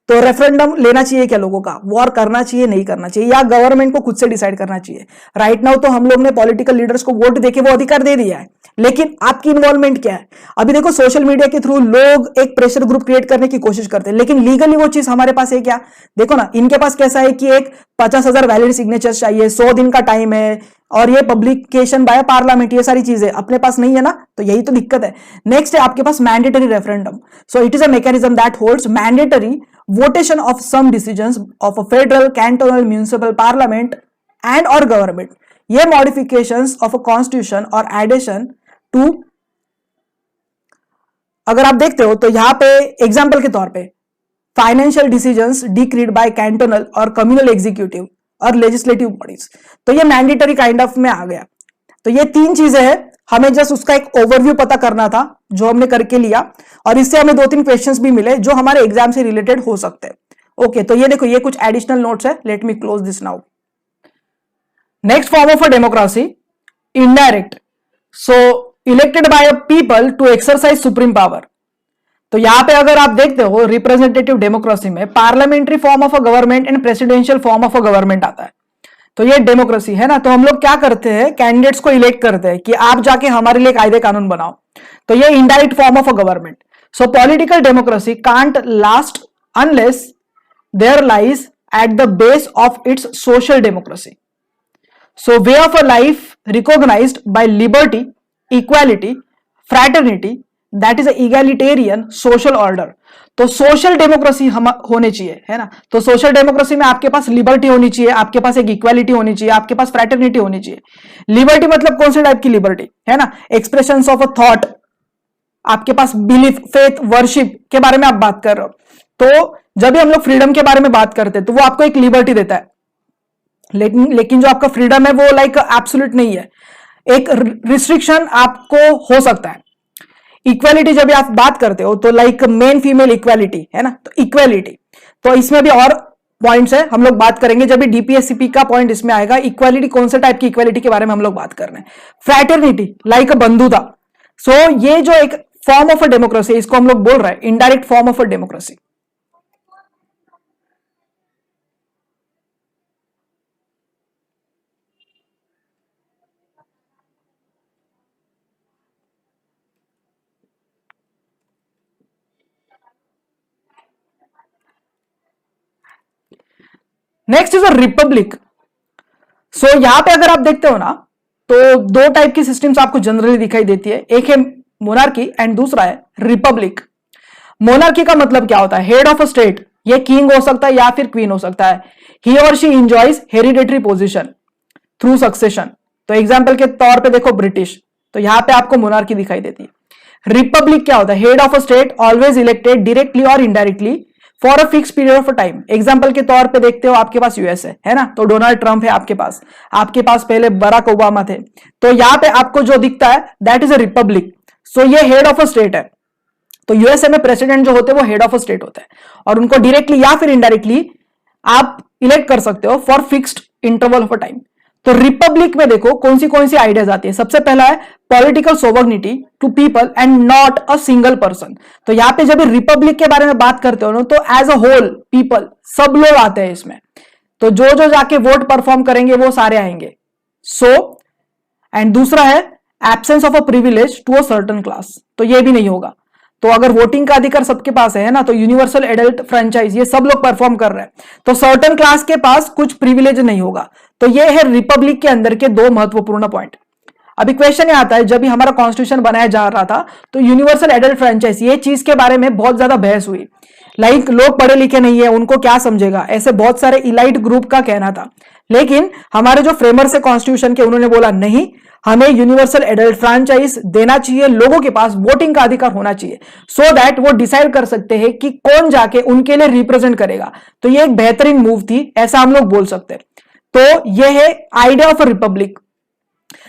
तो रेफरेंडम लेना चाहिए क्या लोगों का, वॉर करना चाहिए नहीं करना चाहिए, या गवर्नमेंट को खुद से डिसाइड करना चाहिए? राइट नाउ तो हम लोग ने पॉलिटिकल लीडर्स को वोट देके वो अधिकार दे दिया है, लेकिन आपकी इन्वॉल्वमेंट क्या है? अभी देखो सोशल मीडिया के थ्रू लोग एक प्रेशर ग्रुप क्रिएट करने की कोशिश करते हैं, लेकिन लीगली वो चीज हमारे पास है क्या? देखो ना, इनके पास कैसा है कि एक 50,000 वैलिड सिग्नेचर्स चाहिए, 100 दिन का टाइम है, और ये पब्लिकेशन बाय पार्लियामेंट, ये सारी चीजें अपने पास नहीं है ना, तो यही तो दिक्कत है। नेक्स्ट है आपके पास mandatory referendum. So it is a mechanism that holds mandatory votation of some decisions of a federal, cantonal, municipal parliament and or government। ये modifications of a constitution और addition to, अगर आप देखते हो तो यहां पे एग्जांपल के तौर पे फाइनेंशियल डिसीजंस डिक्रीड बाय कैंटोनल और कम्युनल एग्जीक्यूटिव और लेजिस्लेटिव बॉडीज, तो ये मैंडेटरी काइंड ऑफ में आ गया। तो ये तीन चीजें हैं, हमें जस्ट उसका एक ओवरव्यू पता करना था जो हमने करके लिया, और इससे हमें 2-3 क्वेश्चंस भी मिले जो हमारे एग्जाम से रिलेटेड हो सकते हैं। ओके, तो ये देखो, ये कुछ एडिशनल नोट्स है। Let me close this now. Next form of a democracy, indirect. So elected by a people to exercise supreme power. तो यहां पे अगर आप देखते हो रिप्रेजेंटेटिव डेमोक्रेसी में parliamentary form of a government and presidential form of a government आता है। तो ये डेमोक्रेसी है ना। तो हम लोग क्या करते हैं, कैंडिडेट्स को इलेक्ट करते हैं कि आप जाके हमारे लिए कायदे कानून बनाओ। तो ये indirect form of a government. So political democracy can't last unless there lies at the base of its social democracy. So way of a life recognized by liberty, equality, fraternity, that is egalitarian social order. तो social democracy हम होने चाहिए, है ना। तो social democracy में आपके पास liberty होनी चाहिए, आपके पास एक इक्वालिटी होनी चाहिए, आपके पास फ्रैटर्निटी होनी चाहिए। लिबर्टी मतलब कौन से टाइप की लिबर्टी, है ना? एक्सप्रेशंस ऑफ अ थॉट, आपके पास बिलीफ, फेथ, वर्शिप के बारे में आप बात कर रहे हो। तो जब भी हम लोग फ्रीडम के बारे में बात करते हैं तो वो आपको एक लिबर्टी देता है, लेकिन जो आपका फ्रीडम है वो लाइक एब्सोल्यूट नहीं है, एक रिस्ट्रिक्शन आपको हो सकता है। इक्वालिटी जब आप बात करते हो तो लाइक मेन फीमेल इक्वालिटी, है ना। तो इक्वालिटी, तो इसमें भी और पॉइंट्स है, हम लोग बात करेंगे जब भी डीपीएससीपी का पॉइंट इसमें आएगा। इक्वालिटी कौन से टाइप की इक्वालिटी के बारे में हम लोग बात कर रहे हैं। फ्रैटर्निटी लाइक बंधुता। सो ये जो एक फॉर्म ऑफ अ डेमोक्रेसी, इसको हम लोग बोल रहे हैं indirect form of a democracy. Next is a republic. So यहां पे अगर आप देखते हो ना तो 2 टाइप की सिस्टम्स आपको जनरली दिखाई देती है, एक है मोनार्की एंड दूसरा है रिपब्लिक। मोनार्की का मतलब क्या होता है? हेड ऑफ अ स्टेट, ये किंग हो सकता है या फिर क्वीन हो सकता है। ही और she enjoys hereditary position through succession. तो एग्जांपल के तौर पे देखो ब्रिटिश, तो यहां पे आपको मोनार्की दिखाई देती है। रिपब्लिक क्या होता है? Head of a state always elected directly और indirectly for a fix period of time. Example के तौर पे देखते हो आपके पास यूएस है ना, तो डोनाल्ड ट्रंप है आपके पास पहले बराक ओबामा थे। तो यहां पे आपको जो दिखता है दैट इज अ रिपब्लिक। सो ये हेड ऑफ अ स्टेट है। तो यूएसए में प्रेसिडेंट जो होते हैं वो हेड ऑफ अ स्टेट होता है, और उनको डायरेक्टली या फिर इनडायरेक्टली आप इलेक्ट कर सकते हो for fixed interval of a time. तो रिपब्लिक में देखो कौन सी आइडियाज आती है। सबसे पहला है political sovereignty to people and not a single person. तो यहां पे जब रिपब्लिक के बारे में बात करते हो ना, तो एज अ होल पीपल, सब लोग आते हैं इसमें। तो जो जो जाके वोट परफॉर्म करेंगे वो सारे आएंगे। एंड दूसरा है absence of a privilege to a certain class. तो ये भी नहीं होगा। तो अगर वोटिंग का अधिकार सबके पास है ना, तो यूनिवर्सल एडल्ट फ्रेंचाइज ये सब लोग परफॉर्म कर रहे हैं, तो सर्टन क्लास के पास कुछ प्रिविलेज नहीं होगा। तो ये है रिपब्लिक के अंदर के दो महत्वपूर्ण पॉइंट। अभी क्वेश्चन ये आता है, जब भी हमारा कॉन्स्टिट्यूशन बनाया जा रहा था तो यूनिवर्सल एडल्ट फ्रेंचाइज ये चीज के बारे में बहुत ज्यादा बहस हुई। लोग पढ़े लिखे नहीं है, उनको क्या समझेगा, ऐसे बहुत सारे इलाइट ग्रुप का कहना था। लेकिन हमारे जो फ्रेमर्स है कॉन्स्टिट्यूशन के, उन्होंने बोला नहीं, हमें यूनिवर्सल एडल्ट फ्रेंचाइज देना चाहिए, लोगों के पास वोटिंग का अधिकार होना चाहिए, सो दैट वो डिसाइड कर सकते हैं कि कौन जाके उनके लिए रिप्रेजेंट करेगा। तो ये एक बेहतरीन मूव थी, ऐसा हम लोग बोल सकते हैं। तो ये है आइडिया ऑफ रिपब्लिक।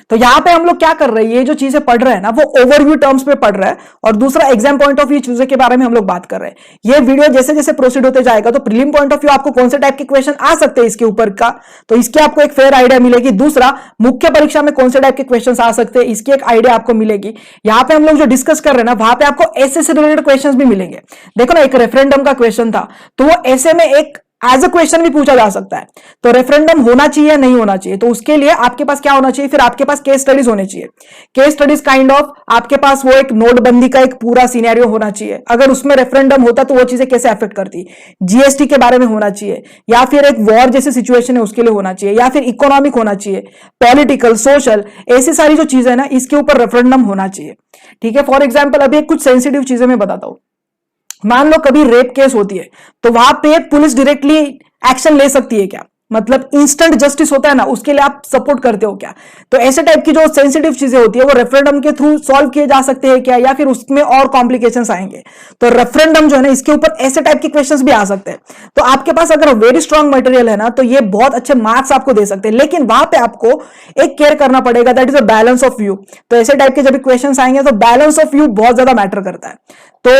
तो यहां पे हम लोग क्या कर रहे हैं, ये जो चीजें पढ़ रहे हैं ना, वो ओवरव्यू टर्म्स पे पढ़ रहे हैं, और दूसरा एग्जाम पॉइंट ऑफ व्यू चीजों के बारे में हम लोग बात कर रहे हैं। ये वीडियो जैसे जैसे प्रोसीड होते जाएगा तो प्रीलिम पॉइंट ऑफ व्यू आपको कौन से टाइप के क्वेश्चन आ सकते हैं इसके ऊपर का, तो इसकी आपको एक फेयर आइडिया मिलेगी। दूसरा, मुख्य परीक्षा में कौन से टाइप के क्वेश्चन आ सकते हैं, इसकी एक आइडिया आपको मिलेगी। यहां पे हम लोग जो डिस्कस कर रहे हैं ना, वहां पे आपको ऐसे से रिलेटेड क्वेश्चन भी मिलेंगे। देखो ना, एक रेफरेंडम का क्वेश्चन था, तो वो ऐसे में एक एज अ क्वेश्चन भी पूछा जा सकता है। तो रेफरेंडम होना चाहिए या नहीं होना चाहिए, तो उसके लिए आपके पास क्या होना चाहिए, फिर आपके पास केस स्टडीज होने चाहिए। केस स्टडीज काइंड ऑफ आपके पास वो एक नोटबंदी का एक पूरा सिनेरियो होना चाहिए, अगर उसमें रेफरेंडम होता तो वो चीजें कैसे अफेक्ट करती, जीएसटी के बारे में होना चाहिए, या फिर एक वॉर जैसी सिचुएशन है उसके लिए होना चाहिए, या फिर इकोनॉमिक होना चाहिए, पॉलिटिकल, सोशल, ऐसी सारी जो चीजें है ना, इसके ऊपर रेफरेंडम होना चाहिए। ठीक है, फॉर एग्जाम्पल अभी कुछ सेंसिटिव चीजें मैं बताता हूं। मान लो कभी रेप केस होती है, तो वहां पे पुलिस डायरेक्टली एक्शन ले सकती है क्या, मतलब इंस्टेंट जस्टिस होता है ना, उसके लिए आप सपोर्ट करते हो क्या? तो ऐसे टाइप की जो सेंसिटिव चीजें होती है वो रेफरेंडम के थ्रू सॉल्व किए जा सकते हैं क्या, या फिर उसमें और कॉम्प्लिकेशंस आएंगे? तो रेफरेंडम जो है ना, इसके ऊपर ऐसे टाइप के क्वेश्चंस भी आ सकते हैं। तो आपके पास अगर वेरी स्ट्रॉन्ग मटेरियल है ना, तो ये बहुत अच्छे मार्क्स आपको दे सकते हैं। लेकिन वहां पे आपको एक केयर करना पड़ेगा, that is a balance of view. तो ऐसे टाइप के जब क्वेश्चन आएंगे तो बैलेंस ऑफ व्यू बहुत ज्यादा मैटर करता है। तो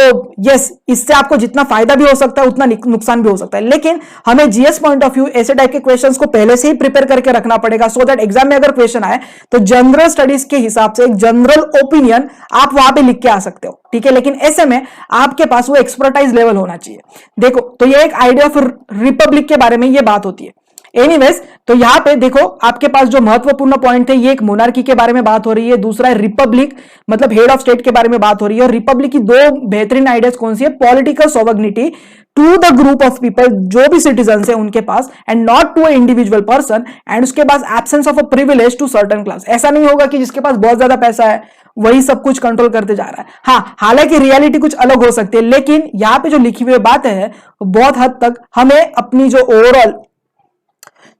यस, इससे आपको जितना फायदा भी हो सकता है उतना नुकसान भी हो सकता है। लेकिन हमें जीएस पॉइंट ऑफ व्यू ऐसे टाइप के क्वेश्चंस को पहले से ही प्रिपेयर करके रखना पड़ेगा, सो दैट एग्जाम में अगर क्वेश्चन आए तो जनरल स्टडीज के हिसाब से एक जनरल ओपिनियन आप वहां पे लिख के आ सकते हो। ठीक है, लेकिन ऐसे में आपके पास वो एक्सपर्टाइज लेवल होना चाहिए। देखो, तो ये एक आइडिया ऑफ रिपब्लिक के बारे में ये बात होती है। एनीवेज, तो यहां पे देखो आपके पास जो महत्वपूर्ण पॉइंट है, ये एक मोनार्की के बारे में बात हो रही है, दूसरा है रिपब्लिक मतलब हेड ऑफ स्टेट के बारे में बात हो रही है। और रिपब्लिक की दो बेहतरीन आइडियाज कौन सी है, political sovereignty to the group of people, जो भी सिटीजन है उनके पास, and not to a individual person, and उसके पास absence of a privilege to certain class. ऐसा नहीं होगा कि जिसके पास बहुत ज्यादा पैसा है वही सब कुछ कंट्रोल करते जा रहा है। हाँ, हालांकि रियलिटी कुछ अलग हो सकती है, लेकिन यहां पे जो लिखी हुई बातें हैं बहुत हद तक हमें अपनी जो ओवरऑल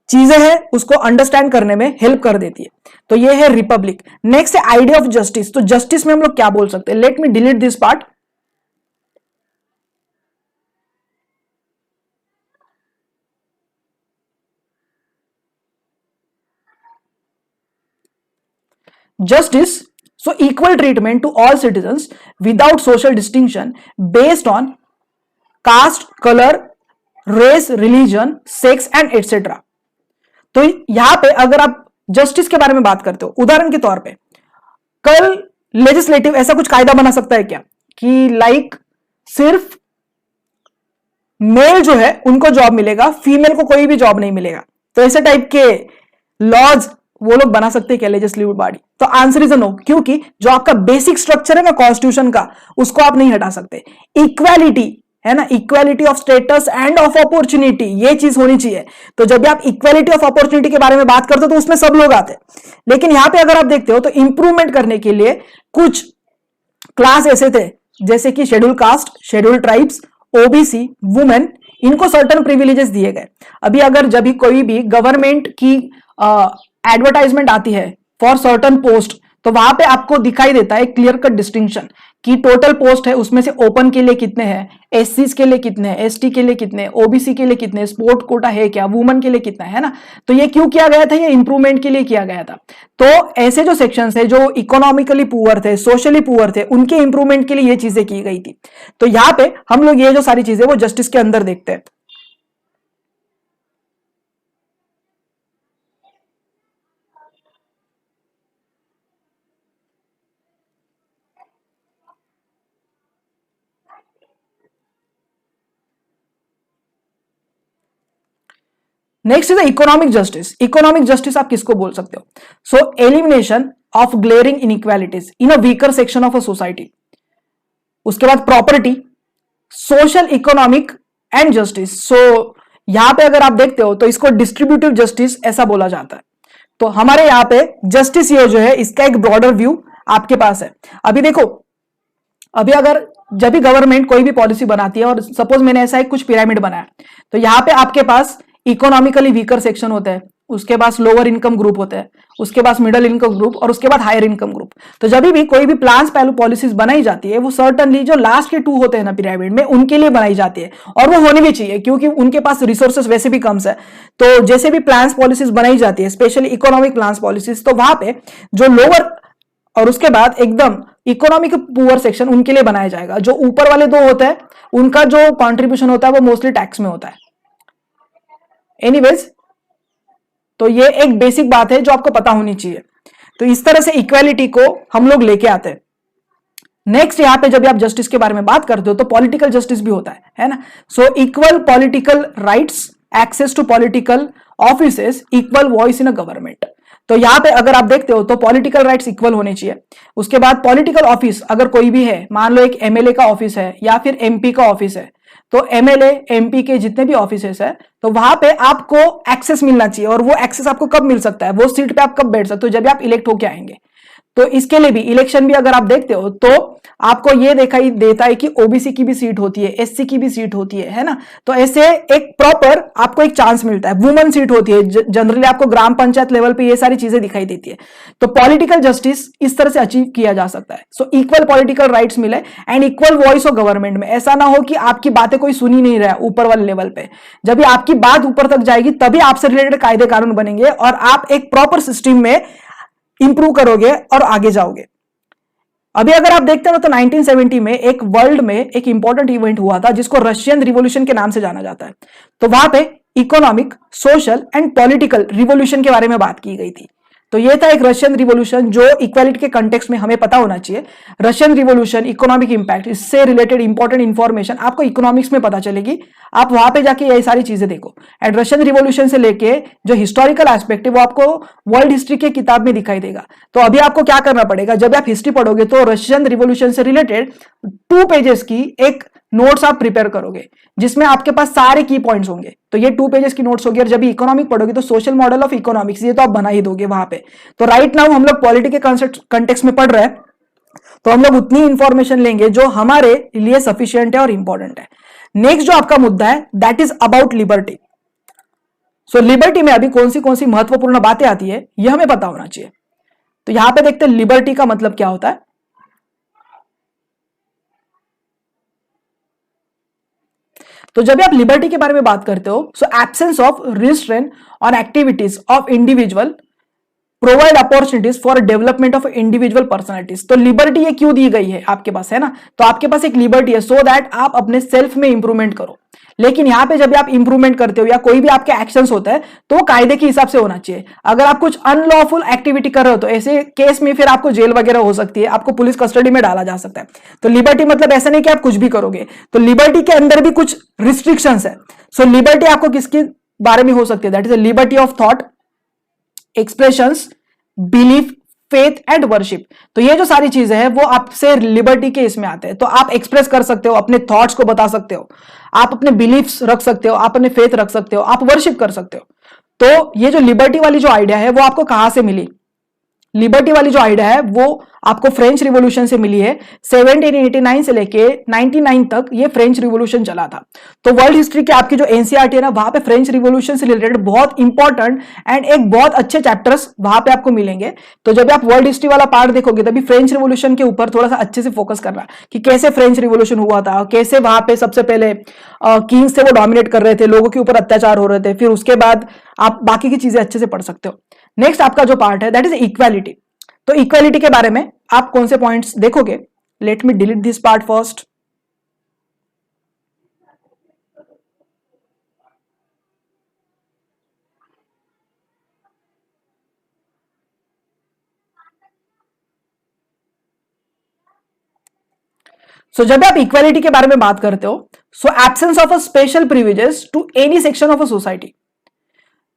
चीजें हैं उसको अंडरस्टैंड करने में हेल्प कर देती है। तो ये है रिपब्लिक। नेक्स्ट है आइडिया ऑफ जस्टिस। तो जस्टिस में हम लोग क्या बोल सकते हैं, let me delete this part. Justice, so equal treatment to all citizens without social distinction based on caste, color, race, religion, sex and etc. तो यहां पे अगर आप जस्टिस के बारे में बात करते हो, उदाहरण के तौर पे कल लेजिस्लेटिव ऐसा कुछ कायदा बना सकता है क्या कि लाइक सिर्फ मेल जो है उनको जॉब मिलेगा, फीमेल को कोई भी जॉब नहीं मिलेगा? तो ऐसे टाइप के लॉज वो लोग बना सकते हैं क्या लेजिस्लेटिव बॉडी? तो आंसर इज नो, क्योंकि जो आपका बेसिक स्ट्रक्चर है ना कॉन्स्टिट्यूशन का, उसको आप नहीं हटा सकते। इक्वालिटी है ना, equality of status end of opportunity, ये चीज होनी चाहिए। तो जब भी आप इक्वालिटी ऑफ अपॉर्चुनिटी के बारे में बात करते हो तो उसमें सब लोग आते हैं। लेकिन यहां पे अगर आप देखते हो तो इंप्रूवमेंट करने के लिए कुछ क्लास ऐसे थे जैसे कि schedule caste, schedule tribes, OBC, women, इनको सर्टन प्रिविलेजेस दिए गए। अभी अगर जब भी कोई भी गवर्नमेंट की एडवर्टाइजमेंट आती है फॉर सर्टन पोस्ट, तो वहां पे आपको दिखाई देता है क्लियर कट डिस्टिंक्शन कि टोटल पोस्ट है उसमें से ओपन के लिए कितने हैं, एससी के लिए कितने हैं, एसटी के लिए कितने हैं, ओबीसी के लिए कितने, स्पोर्ट कोटा है क्या, वुमेन के लिए कितना है ना। तो ये क्यों किया गया था, ये इंप्रूवमेंट के लिए किया गया था। तो ऐसे जो सेक्शंस है जो इकोनॉमिकली पुअर थे, सोशली पुअर थे, उनके इंप्रूवमेंट के लिए ये चीजें की गई थी। तो यहां पे हम लोग ये जो सारी चीजें वो जस्टिस के अंदर देखते हैं। Next is economic justice. Economic justice आप किसको बोल सकते हो? So elimination of glaring inequalities in a weaker section of a society. उसके बाद property, social, economic and justice. So यहां पे अगर आप देखते हो तो इसको डिस्ट्रीब्यूटिव जस्टिस ऐसा बोला जाता है। तो हमारे यहां पे जस्टिस ये जो है इसका एक ब्रॉडर व्यू आपके पास है। अभी देखो, अभी अगर जब भी गवर्नमेंट कोई भी पॉलिसी बनाती है और सपोज मैंने ऐसा एक कुछ पिरामिड बनाया, तो यहां पे आपके पास इकोनॉमिकली वीकर सेक्शन होता है, उसके पास लोअर इनकम ग्रुप होता है, उसके पास मिडिल इनकम ग्रुप और उसके बाद हायर इनकम ग्रुप। तो जब भी कोई भी प्लान्स पहलू पॉलिसीज बनाई जाती है वो सर्टनली जो लास्ट के 2 होते हैं ना पिरामिड में, उनके लिए बनाई जाती है और वो होनी भी चाहिए क्योंकि उनके पास रिसोर्सेस वैसे भी कम है। तो जैसे भी प्लान्स पॉलिसीज बनाई जाती है, स्पेशली इकोनॉमिक प्लान्स पॉलिसीज, तो वहां पे जो लोअर और उसके बाद एकदम इकोनॉमिक पुअर सेक्शन उनके लिए बनाया जाएगा। जो ऊपर वाले 2 होते हैं उनका जो कॉन्ट्रीब्यूशन होता है वो मोस्टली टैक्स में होता है। एनीवेज, तो ये एक बेसिक बात है जो आपको पता होनी चाहिए। तो इस तरह से इक्वालिटी को हम लोग लेके आते हैं। नेक्स्ट यहां पे जब आप जस्टिस के बारे में बात करते हो तो पॉलिटिकल जस्टिस भी होता है ना। So equal political rights, access to political offices, equal voice in a government. तो यहां पे अगर आप देखते हो तो पॉलिटिकल राइट्स इक्वल होने चाहिए। उसके बाद पॉलिटिकल ऑफिस अगर कोई भी है, मान लो एक एमएलए का ऑफिस है या फिर एमपी का ऑफिस है, तो एमएलए एमपी के जितने भी ऑफिसेस है तो वहां पे आपको एक्सेस मिलना चाहिए। और वो एक्सेस आपको कब मिल सकता है, वो सीट पे आप कब बैठ सकते हो, जब आप इलेक्ट होके आएंगे। तो इसके लिए भी इलेक्शन भी अगर आप देखते हो तो आपको ये दिखाई देता है कि ओबीसी की भी सीट होती है, एससी की भी सीट होती है ना। तो ऐसे एक प्रॉपर आपको एक चांस मिलता है। वुमेन सीट होती है, जनरली आपको ग्राम पंचायत लेवल पे ये सारी चीजें दिखाई देती है। तो पॉलिटिकल जस्टिस इस तरह से अचीव किया जा सकता है। सो इक्वल पॉलिटिकल राइट्स मिले एंड इक्वल वॉइस हो गवर्नमेंट में। ऐसा ना हो कि आपकी बातें कोई सुनी नहीं रहा है ऊपर वाले लेवल पे। जब भी आपकी बात ऊपर तक जाएगी तभी आपसे रिलेटेड कायदे कानून बनेंगे और आप एक प्रॉपर सिस्टम में इंप्रूव करोगे और आगे जाओगे। अभी अगर आप देखते हो तो 1970 में एक वर्ल्ड में एक इंपॉर्टेंट इवेंट हुआ था जिसको रशियन रिवॉल्यूशन के नाम से जाना जाता है। तो वहां पे economic, social and political revolution के बारे में बात की गई थी। तो ये था एक रशियन रिवॉल्यूशन जो इक्वालिटी के कंटेक्स्ट में हमें पता होना चाहिए। रशियन रिवॉल्यूशन, इकोनॉमिक इंपैक्ट, इससे रिलेटेड इंपॉर्टेंट इंफॉर्मेशन आपको इकोनॉमिक्स में पता चलेगी। आप वहां पे जाके ये सारी चीजें देखो। एंड रशियन रिवॉल्यूशन से लेके जो हिस्टोरिकल एस्पेक्ट है वो आपको वर्ल्ड हिस्ट्री के किताब में दिखाई देगा। तो अभी आपको क्या करना पड़ेगा, जब आप हिस्ट्री पढ़ोगे तो रशियन रिवॉल्यूशन से रिलेटेड 2 पेजेस की एक नोट्स आप प्रिपेयर करोगे जिसमें आपके पास सारे की पॉइंट्स होंगे। तो ये 2 पेजेस की नोट्स होगी। और जब इकोनॉमिक पढ़ोगे तो सोशल मॉडल ऑफ इकोनॉमिक्स ये तो आप बना ही दोगे वहां पे। तो राइट नाउ हम लोग पॉलिटी के कंटेक्स्ट में पढ़ रहे हैं तो हम लोग उतनी इंफॉर्मेशन लेंगे जो हमारे लिए सफिशियंट है और इंपॉर्टेंट है। नेक्स्ट जो आपका मुद्दा है that is about liberty. So liberty में अभी कौन सी महत्वपूर्ण बातें आती है यह हमें पता होना चाहिए। तो यहां पे देखते हैं लिबर्टी का मतलब क्या होता है। तो जब आप लिबर्टी के बारे में बात करते हो, so absence of restraint on activities of individual provide opportunities for development of individual personalities. तो लिबर्टी ये क्यों दी गई है आपके पास, है ना। तो आपके पास एक लिबर्टी है सो दैट आप अपने सेल्फ में इंप्रूवमेंट करो। लेकिन यहां पे जब आप इंप्रूवमेंट करते हो या कोई भी आपके एक्शंस होता है तो कायदे के हिसाब से होना चाहिए। अगर आप कुछ अनलॉफुल एक्टिविटी कर रहे हो तो ऐसे केस में फिर आपको जेल वगैरह हो सकती है, आपको पुलिस कस्टडी में डाला जा सकता है। तो लिबर्टी मतलब ऐसा नहीं कि आप कुछ भी करोगे। तो लिबर्टी के अंदर भी कुछ रिस्ट्रिक्शंस है। सो लिबर्टी आपको किसके बारे में हो सकती है, that is a liberty of thought, expressions, belief, faith and worship. तो ये जो सारी चीजें हैं वो आपसे लिबर्टी के इसमें आते हैं। तो आप एक्सप्रेस कर सकते हो, अपने थॉट्स को बता सकते हो, आप अपने बिलीफ्स रख सकते हो, आप अपने फेथ रख सकते हो, आप वर्शिप कर सकते हो। तो ये जो लिबर्टी वाली जो आइडिया है वो आपको कहां से मिली, लिबर्टी वाली जो आइडिया है वो आपको फ्रेंच रिवॉल्यूशन से मिली है। 1789 से लेके 99 तक ये फ्रेंच रिवॉल्यूशन चला था। तो वर्ल्ड हिस्ट्री की आपकी जो एनसीईआरटी है ना वहां पे फ्रेंच रिवॉल्यूशन से रिलेटेड बहुत इंपॉर्टेंट एंड एक बहुत अच्छे चैप्टर्स वहां पे आपको मिलेंगे। तो जब आप वर्ल्ड हिस्ट्री वाला पार्ट देखोगे तभी फ्रेंच रिवॉल्यूशन के ऊपर थोड़ा सा अच्छे से फोकस करना कि कैसे फ्रेंच रिवॉल्यूशन हुआ था, कैसे वहां पे सबसे पहले किंग्स थे वो डोमिनेट कर रहे थे, लोगों के ऊपर अत्याचार हो रहे थे। फिर उसके बाद आप बाकी की चीजें अच्छे से पढ़ सकते हो। नेक्स्ट आपका जो पार्ट है दैट इज इक्वालिटी। तो इक्वालिटी के बारे में आप कौन से पॉइंट्स देखोगे, let me delete this part first. So जब आप इक्वालिटी के बारे में बात करते हो, so absence of a special privileges to any section of a society.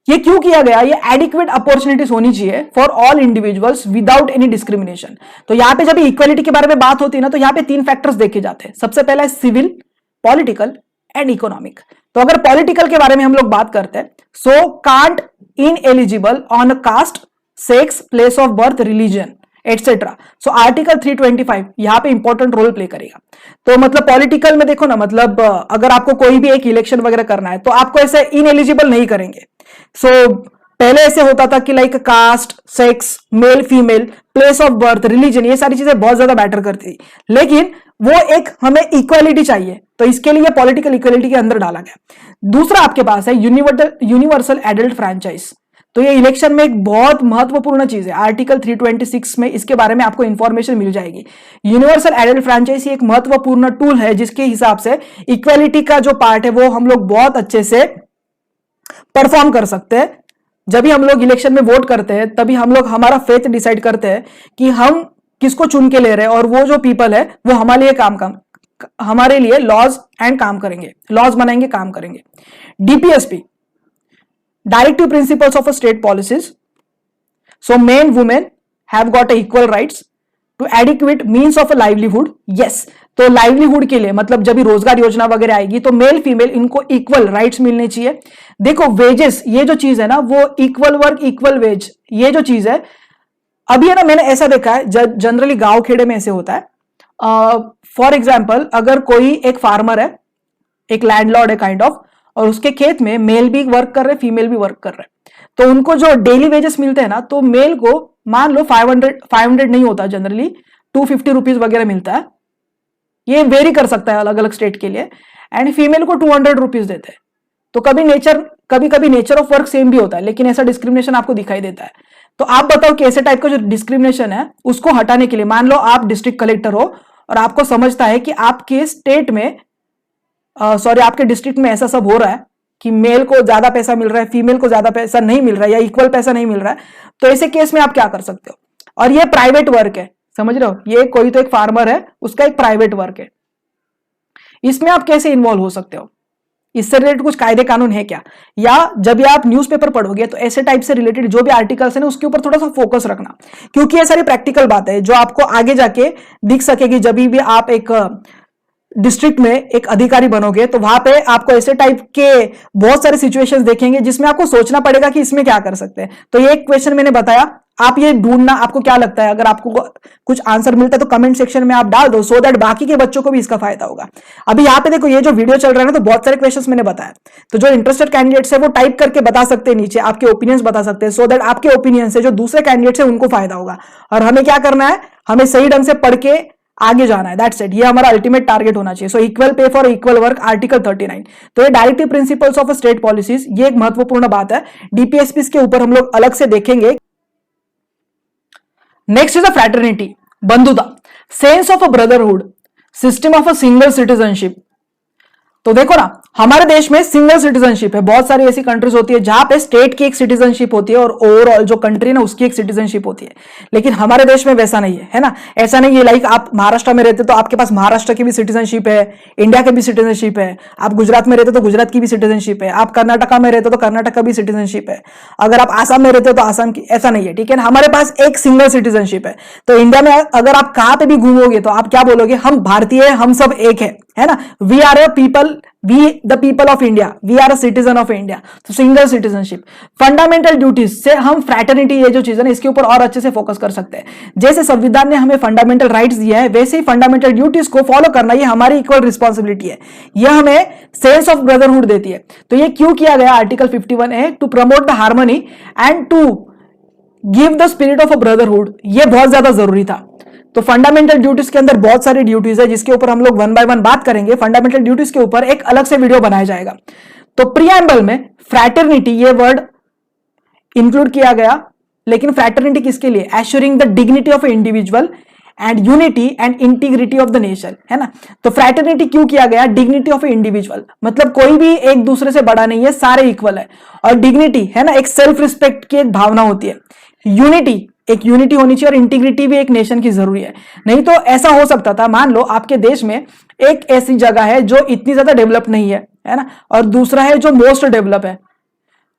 ये क्यों किया गया? ये एडिक्वेट अपॉर्चुनिटीज होनी चाहिए for all individuals without any discrimination. तो यहां पे जब इक्वालिटी के बारे में बात होती है ना, तो यहां पे 3 फैक्टर्स देखे जाते हैं। सबसे पहला है सिविल, पॉलिटिकल एंड इकोनॉमिक। तो अगर पॉलिटिकल के बारे में हम लोग बात करते हैं, so can't in eligible on caste, sex, place of birth, religion etcetera. So article 325 यहां पे इंपॉर्टेंट रोल प्ले करेगा। तो मतलब पॉलिटिकल में देखो ना, मतलब अगर आपको कोई भी एक इलेक्शन वगैरह करना है तो आपको ऐसे इनएलिजिबल नहीं करेंगे। सो पहले ऐसे होता था कि like caste, sex, male female, place of birth, religion, ये सारी चीजें बहुत ज्यादा मैटर करती थी, लेकिन वो एक हमें इक्वालिटी चाहिए, तो इसके लिए पॉलिटिकल इक्वालिटी के अंदर डाला गया। दूसरा आपके पास है यूनिवर्सल एडल्ट फ्रेंचाइज। तो ये इलेक्शन में एक बहुत महत्वपूर्ण चीज है। आर्टिकल 326 में इसके बारे में आपको इंफॉर्मेशन मिल जाएगी। यूनिवर्सल एडल्ट फ्रेंचाइज एक महत्वपूर्ण टूल है जिसके हिसाब से इक्वालिटी का जो पार्ट है वो हम लोग बहुत अच्छे से परफॉर्म कर सकते हैं। जब भी हम लोग इलेक्शन में वोट करते हैं तभी हम लोग हमारा फेथ डिसाइड करते हैं कि हम किसको चुन के ले रहे हैं, और वो जो पीपल है वो हमारे लिए लॉज एंड काम करेंगे, लॉज बनाएंगे, काम करेंगे। DPSP, directive principles of state policies. So men women have got equal rights to adequate means of livelihood. Yes, तो लाइवलीहुड के लिए मतलब जब भी रोजगार योजना वगैरह आएगी तो मेल फीमेल इनको इक्वल राइट्स मिलने चाहिए। देखो वेजेस, ये जो चीज है ना, वो इक्वल वर्क इक्वल वेज, ये जो चीज है अभी है ना, मैंने ऐसा देखा है जनरली गांव खेड़े में ऐसे होता है। फॉर एग्जाम्पल, अगर कोई एक फार्मर है, एक लैंडलॉर्ड है काइंड ऑफ, और उसके खेत में मेल भी वर्क कर रहे, फीमेल भी वर्क कर रहे, तो उनको जो डेली वेजेस मिलते हैं ना, तो मेल को मान लो 500 नहीं होता, जनरली 250 रुपीज वगैरह मिलता है। ये वेरी कर सकता है अलग अलग स्टेट के लिए। एंड फीमेल को 200 रुपीज देते हैं। तो कभी कभी नेचर ऑफ वर्क सेम भी होता है, लेकिन ऐसा डिस्क्रिमिनेशन आपको दिखाई देता है। तो आप बताओ कि ऐसे टाइप का जो डिस्क्रिमिनेशन है उसको हटाने के लिए, मान लो आप डिस्ट्रिक्ट कलेक्टर हो और आपको समझता है कि आपके स्टेट में आपके डिस्ट्रिक्ट में ऐसा सब हो रहा है कि मेल को ज्यादा पैसा मिल रहा है, फीमेल को ज्यादा पैसा नहीं मिल रहा है, या इक्वल पैसा नहीं मिल रहा है, तो ऐसे केस में आप क्या कर सकते हो? और ये प्राइवेट वर्क है, समझ रहे हो, ये कोई तो एक फार्मर है, उसका एक प्राइवेट वर्क है, इसमें आप कैसे इन्वॉल्व हो सकते हो? इससे रिलेटेड कुछ कायदे कानून है क्या? या जब भी आप न्यूज़पेपर पढ़ोगे तो ऐसे टाइप से रिलेटेड जो भी आर्टिकल्स है ना, उसके ऊपर थोड़ा सा फोकस रखना, क्योंकि ये सारी प्रैक्टिकल बात है जो आपको आगे जाके दिख सकेगी। जब भी आप एक डिस्ट्रिक्ट में एक अधिकारी बनोगे तो वहां पे आपको ऐसे टाइप के बहुत सारे सिचुएशंस देखेंगे जिसमें आपको सोचना पड़ेगा कि इसमें क्या कर सकते हैं। तो ये एक क्वेश्चन मैंने बताया, आप ये ढूंढना, आपको क्या लगता है, अगर आपको कुछ आंसर मिलता है तो कमेंट सेक्शन में आप डाल दो, सो दैट बाकी के बच्चों को भी इसका फायदा होगा। अभी यहाँ पे देखो, ये जो वीडियो चल रहा है ना, तो बहुत सारे क्वेश्चंस मैंने बताया, तो जो इंटरेस्टेड कैंडिडेट्स है वो टाइप करके बता सकते हैं नीचे, आपके ओपिनियंस बता सकते हैं, सो दैट आपके ओपिनियन से जो दूसरे कैंडिडेट्स है उनको फायदा होगा। और हमें क्या करना है, हमें सही ढंग से पढ़ के आगे जाना है, दैट्स इट। ये हमारा अल्टीमेट टारगेट होना चाहिए। So equal pay for equal work, article 39। तो ये directive principles of state policies, ये एक महत्वपूर्ण बात है। डीपीएसपी के ऊपर हम लोग अलग से देखेंगे। नेक्स्ट इज अ फ्रैटर्निटी, बंधुता, sense of a brotherhood, system of a single citizenship. तो देखो ना, हमारे देश में सिंगल सिटीजनशिप है। बहुत सारी ऐसी कंट्रीज होती है जहां पे स्टेट की एक सिटीजनशिप होती है और ओवरऑल जो कंट्री ना उसकी एक सिटीजनशिप होती है, लेकिन हमारे देश में वैसा नहीं है ना। ऐसा नहीं है लाइक आप महाराष्ट्र में रहते तो आपके पास महाराष्ट्र की भी सिटीजनशिप है, इंडिया की भी सिटीजनशिप है। आप गुजरात में रहते तो गुजरात की भी सिटीजनशिप है। आप कर्नाटका में रहते तो कर्नाटक का भी सिटीजनशिप है। अगर आप आसाम में रहते हो तो आसाम की, ऐसा नहीं है, ठीक है ना। हमारे पास एक सिंगल सिटीजनशिप है। तो इंडिया में अगर आप कहां पे भी घूमोगे तो आप क्या बोलोगे, हम भारतीय, हम सब एक है ना। We are a people, we the people of India, we are a citizen of India. तो सिंगल सिटीजनशिप। फंडामेंटल ड्यूटीज से हम फ्रैटर्निटी, ये जो चीज है ना, इसके ऊपर और अच्छे से फोकस कर सकते हैं। जैसे संविधान ने हमें फंडामेंटल राइट्स दिया है, वैसे ही फंडामेंटल ड्यूटीज को फॉलो करना ये हमारी इक्वल रिस्पॉन्सिबिलिटी है। यह हमें सेंस ऑफ ब्रदरहुड देती है। तो ये क्यों किया गया article 51A, to promote the harmony and to give the spirit of a brotherhood. ये बहुत ज्यादा जरूरी था। तो फंडामेंटल ड्यूटीज के अंदर बहुत सारी ड्यूटीज है जिसके ऊपर हम लोग वन बाय वन बात करेंगे। फंडामेंटल ड्यूटीज के ऊपर एक अलग से वीडियो बनाया जाएगा। तो प्रीएम्बल में फ्रैटर्निटी ये वर्ड इंक्लूड किया गया, लेकिन फ्रैटर्निटी किसके लिए? Assuring the dignity of individual and unity and integrity of the nation, है ना। तो फ्रैटर्निटी क्यों किया गया? डिग्निटी ऑफ इंडिविजुअल, मतलब कोई भी एक दूसरे से बड़ा नहीं है, सारे इक्वल है। और डिग्निटी है ना, एक सेल्फ रिस्पेक्ट की एक भावना होती है। यूनिटी, एक यूनिटी होनी चाहिए, और इंटीग्रिटी भी एक नेशन की जरूरी है। नहीं तो ऐसा हो सकता था, मान लो आपके देश में एक ऐसी जगह है जो इतनी ज्यादा डेवलप नहीं है, है ना, और दूसरा है जो मोस्ट डेवलप है।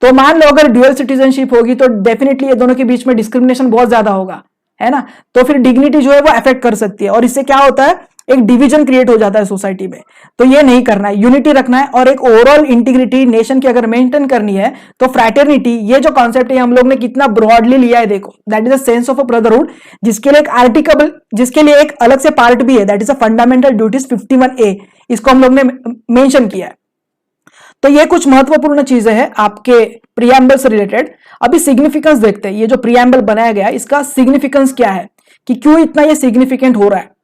तो मान लो अगर ड्यूअल सिटीजनशिप होगी तो डेफिनेटली ये दोनों के बीच में डिस्क्रिमिनेशन बहुत ज्यादा होगा, है ना। तो फिर डिग्निटी जो है वो अफेक्ट कर सकती है और इससे क्या होता है, एक डिवीजन क्रिएट हो जाता है सोसाइटी में। तो ये नहीं करना है, यूनिटी रखना है और एक ओवरऑल इंटीग्रिटी नेशन की अगर मेंटेन करनी है तो फ्रैटर्निटी, ये जो कॉन्सेप्ट है हम लोग ने कितना ब्रॉडली लिया है, देखो that is a sense of a brotherhood, जिसके लिए एक आर्टिकल, जिसके लिए एक अलग से पार्ट भी है, that is a fundamental duties 51A, इसको हम लोग ने मेंशन किया है। तो ये कुछ महत्वपूर्ण चीजें हैं आपके प्रीएम्बल से रिलेटेड। अभी सिग्निफिकेंस देखते हैं, ये जो प्रीएम्बल बनाया गया इसका सिग्निफिकेंस क्या है, कि क्यों इतना ये सिग्निफिकेंट हो रहा है।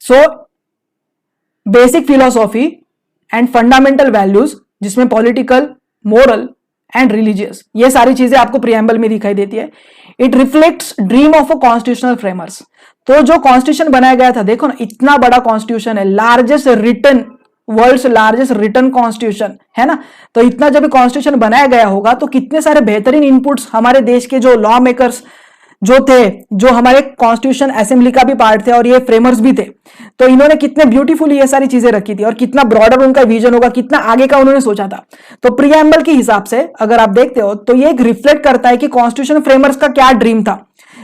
So basic philosophy and fundamental values, जिसमें पॉलिटिकल, मोरल एंड रिलीजियस, ये सारी चीजें आपको प्रीएम्बल में दिखाई देती है। It reflects dream of a constitutional framers. तो जो कॉन्स्टिट्यूशन बनाया गया था, देखो ना इतना बड़ा कॉन्स्टिट्यूशन है, largest written, world's largest written constitution, है ना। तो इतना जब कॉन्स्टिट्यूशन बनाया गया होगा तो कितने सारे बेहतरीन इनपुट्स हमारे देश के जो लॉ मेकर्स जो थे, जो हमारे कॉन्स्टिट्यूशन असेंबली का भी पार्ट थे और ये फ्रेमर्स भी थे, तो इन्होंने कितने ब्यूटीफुली ये सारी चीजें रखी थी और कितना ब्रॉडर उनका विजन होगा, कितना आगे का उन्होंने सोचा था। तो प्रीएम्बल के हिसाब से अगर आप देखते हो तो ये एक रिफ्लेक्ट करता है कि कॉन्स्टिट्यूशन फ्रेमर्स का क्या ड्रीम था,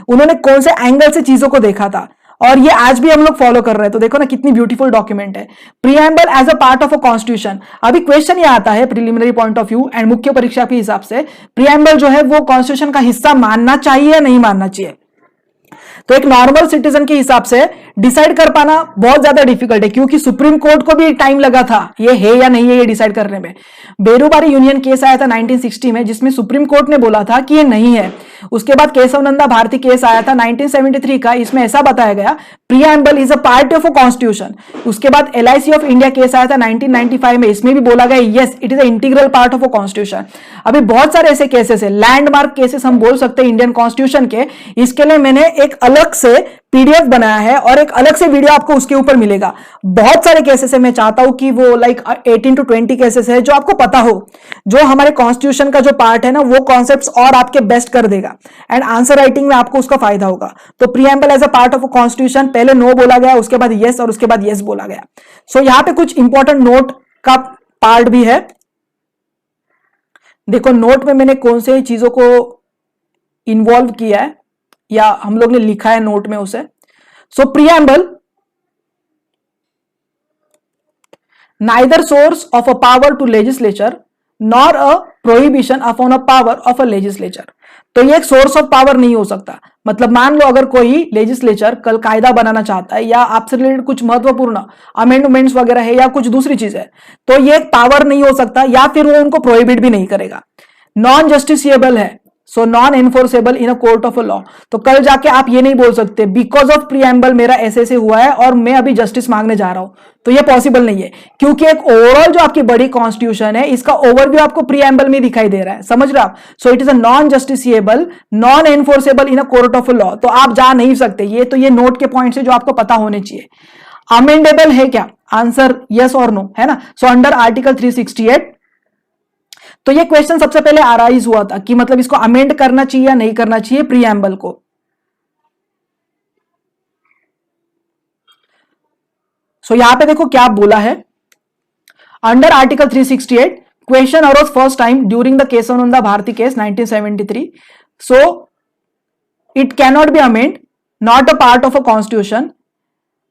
उन्होंने कौन से एंगल से चीजों को देखा था, और ये आज भी हम लोग फॉलो कर रहे हैं। तो देखो ना कितनी ब्यूटीफुल डॉक्यूमेंट है preamble as a part of a constitution. अभी क्वेश्चन ये आता है preliminary point of view and मुख्य परीक्षा के हिसाब से, प्रीएम्बल जो है वो कॉन्स्टिट्यूशन का हिस्सा मानना चाहिए या नहीं मानना चाहिए। तो एक नॉर्मल सिटीजन के हिसाब से डिसाइड कर पाना बहुत ज्यादा डिफिकल्ट है, क्योंकि सुप्रीम कोर्ट को भी टाइम लगा था ये है या नहीं है ये डिसाइड करने में। बेरूबारी यूनियन केस आया था 1960 में, जिसमें सुप्रीम कोर्ट ने बोला था कि ये नहीं है। उसके बाद केशवनंदा भारती केस आया था 1973 का, इसमें ऐसा बताया गया preamble is a part of a constitution. उसके बाद LIC ऑफ इंडिया केस आया था 1995 में, इसमें भी बोला गया yes it is a integral part of a constitution. अभी बहुत सारे ऐसे केसेस है, लैंडमार्क केसेस हम बोल सकते हैं इंडियन कॉन्स्टिट्यूशन के। इसके लिए मैंने एक अलग से PDF बनाया है और एक अलग से वीडियो आपको उसके ऊपर मिलेगा। बहुत सारे केसेस है, मैं चाहता हूं कि वो लाइक 18 to 20 केसेस है जो आपको पता हो, जो हमारे कॉन्स्टिट्यूशन का जो पार्ट है ना वो कॉन्सेप्ट्स और आपके बेस्ट कर देगा एंड आंसर राइटिंग में आपको उसका फायदा होगा। तो preamble as a part of constitution, पहले नो बोला गया, उसके बाद यस और उसके बाद यस बोला गया। सो यहां पे कुछ इंपॉर्टेंट नोट का पार्ट भी है। देखो नोट में मैंने कौन से चीजों को इन्वॉल्व किया है या हम लोग ने लिखा है नोट में उसे। So preamble neither source of a power to legislature nor a prohibition upon a power of a legislature. तो ये एक सोर्स ऑफ पावर नहीं हो सकता। मतलब मान लो अगर कोई लेजिस्लेचर कल कायदा बनाना चाहता है या आपसे रिलेटेड कुछ महत्वपूर्ण अमेंडमेंट्स वगैरह है या कुछ दूसरी चीज है, तो ये एक पावर नहीं हो सकता या फिर वो उनको प्रोहिबिट भी नहीं करेगा। नॉन जस्टिसिएबल है, so non enforceable in a court of a law. तो कल जाके आप ये नहीं बोल सकते बिकॉज ऑफ प्रीएम्बल मेरा ऐसे हुआ है और मैं अभी जस्टिस मांगने जा रहा हूं, तो ये पॉसिबल नहीं है, क्योंकि एक ओवरऑल जो आपकी बड़ी कॉन्स्टिट्यूशन है इसका ओवरव्यू आपको प्रीएम्बल में दिखाई दे रहा है, समझ रहे आप। सो it is a non justiciable, non enforceable in a court of a law, तो आप जा नहीं सकते। ये तो ये नोट के पॉइंट है जो आपको पता होने चाहिए। अमेंडेबल है क्या, आंसर यस और नो, है ना। सो अंडर आर्टिकल 368 तो ये क्वेश्चन सबसे पहले अराइज हुआ था कि मतलब इसको अमेंड करना चाहिए या नहीं करना चाहिए प्रीएम्बल को। सो यहां पे देखो क्या बोला है, under article 368 question arose first time during the Kesavananda Bharati case 1973। So it can not be amend, not a part of a constitution.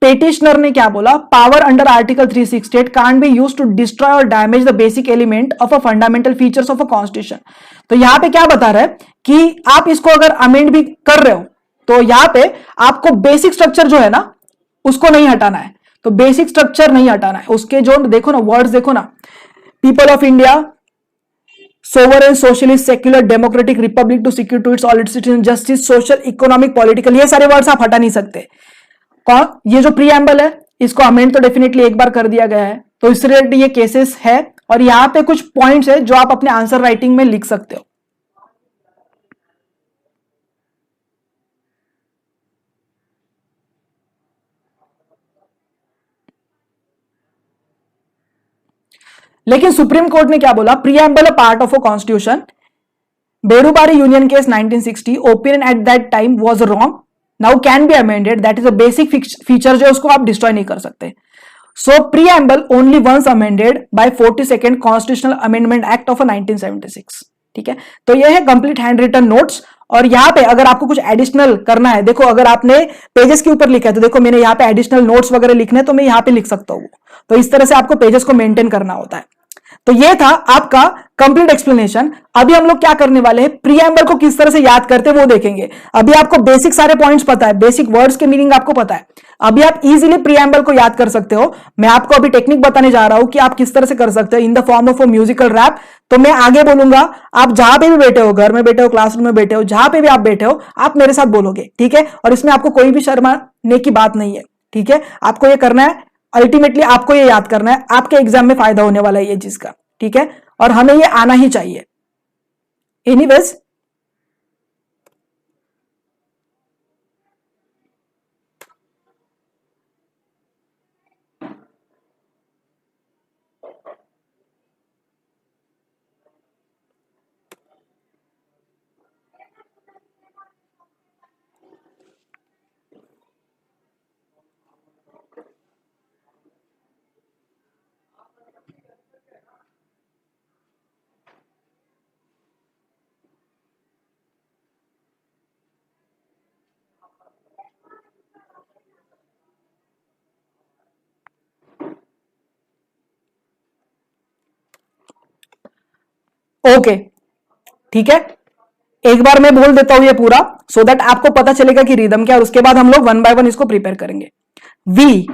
Petitioner ने क्या बोला, power under article 368 can't be used to destroy और damage the basic element of a fundamental features of a constitution. तो यहां पे क्या बता रहा है कि आप इसको अगर अमेंड भी कर रहे हो तो यहां पे आपको बेसिक स्ट्रक्चर जो है ना उसको नहीं हटाना है। तो बेसिक स्ट्रक्चर नहीं हटाना है, उसके जो देखो ना वर्ड्स देखो ना, people of India, sovereign, socialist, secular, democratic, republic to secure to its all its citizen, justice, social, economic, political, ये सारे वर्ड्स आप हटा नहीं सकते। ये जो प्रीएम्बल है इसको अमेंड तो डेफिनेटली एक बार कर दिया गया है, तो इससे रिलेटेड ये केसेस है और यहां पे कुछ पॉइंट्स है जो आप अपने आंसर राइटिंग में लिख सकते हो। लेकिन सुप्रीम कोर्ट ने क्या बोला, preamble a part of a constitution. Berubari union case 1960 opinion at that time was wrong now can be amended, that is a basic feature जो उसको आप डिस्ट्रॉय नहीं कर सकते. So preamble only once amended by 42nd constitutional amendment act of 1976. ठीक है, तो ये है कंप्लीट हैंड रिटन नोट्स. और यहाँ पे अगर आपको कुछ एडिशनल करना है, देखो अगर आपने पेजेस के ऊपर लिखा है तो देखो मैंने यहाँ पे एडिशनल नोट्स वगैरह लिखने, तो मैं यहाँ पे लिख सकता हूँ. तो इस तरह से आपको पेजेस को मेंटेन करना होता है. तो ये था आपका कंप्लीट एक्सप्लेनेशन. अभी हम लोग क्या करने वाले हैं, प्रीएम्बल को किस तरह से याद करते हैं वो देखेंगे. अभी आपको बेसिक सारे पॉइंट्स पता है, बेसिक वर्ड्स के मीनिंग आपको पता है. अभी आप इजीली प्रीएम्बल को याद कर सकते हो. मैं आपको अभी टेक्निक बताने जा रहा हूं कि आप किस तरह से कर सकते हो in the form of a musical rap. तो मैं आगे बोलूंगा, आप जहां पे भी बैठे हो, घर में बैठे हो, क्लासरूम में बैठे हो, जहां पे भी आप बैठे हो, आप मेरे साथ बोलोगे. ठीक है, और इसमें आपको कोई भी शर्माने की बात नहीं है. ठीक है, आपको ये करना है, अल्टीमेटली आपको ये याद करना है, आपके एग्जाम में फायदा होने वाला है ये चीज का. ठीक है, और हमें ये आना ही चाहिए. Anyways, okay. ठीक है, एक बार मैं बोल देता हूं ये पूरा, सो दैट आपको पता चलेगा कि रिदम क्या, और उसके बाद हम लोग वन बाय वन इसको प्रिपेयर करेंगे. We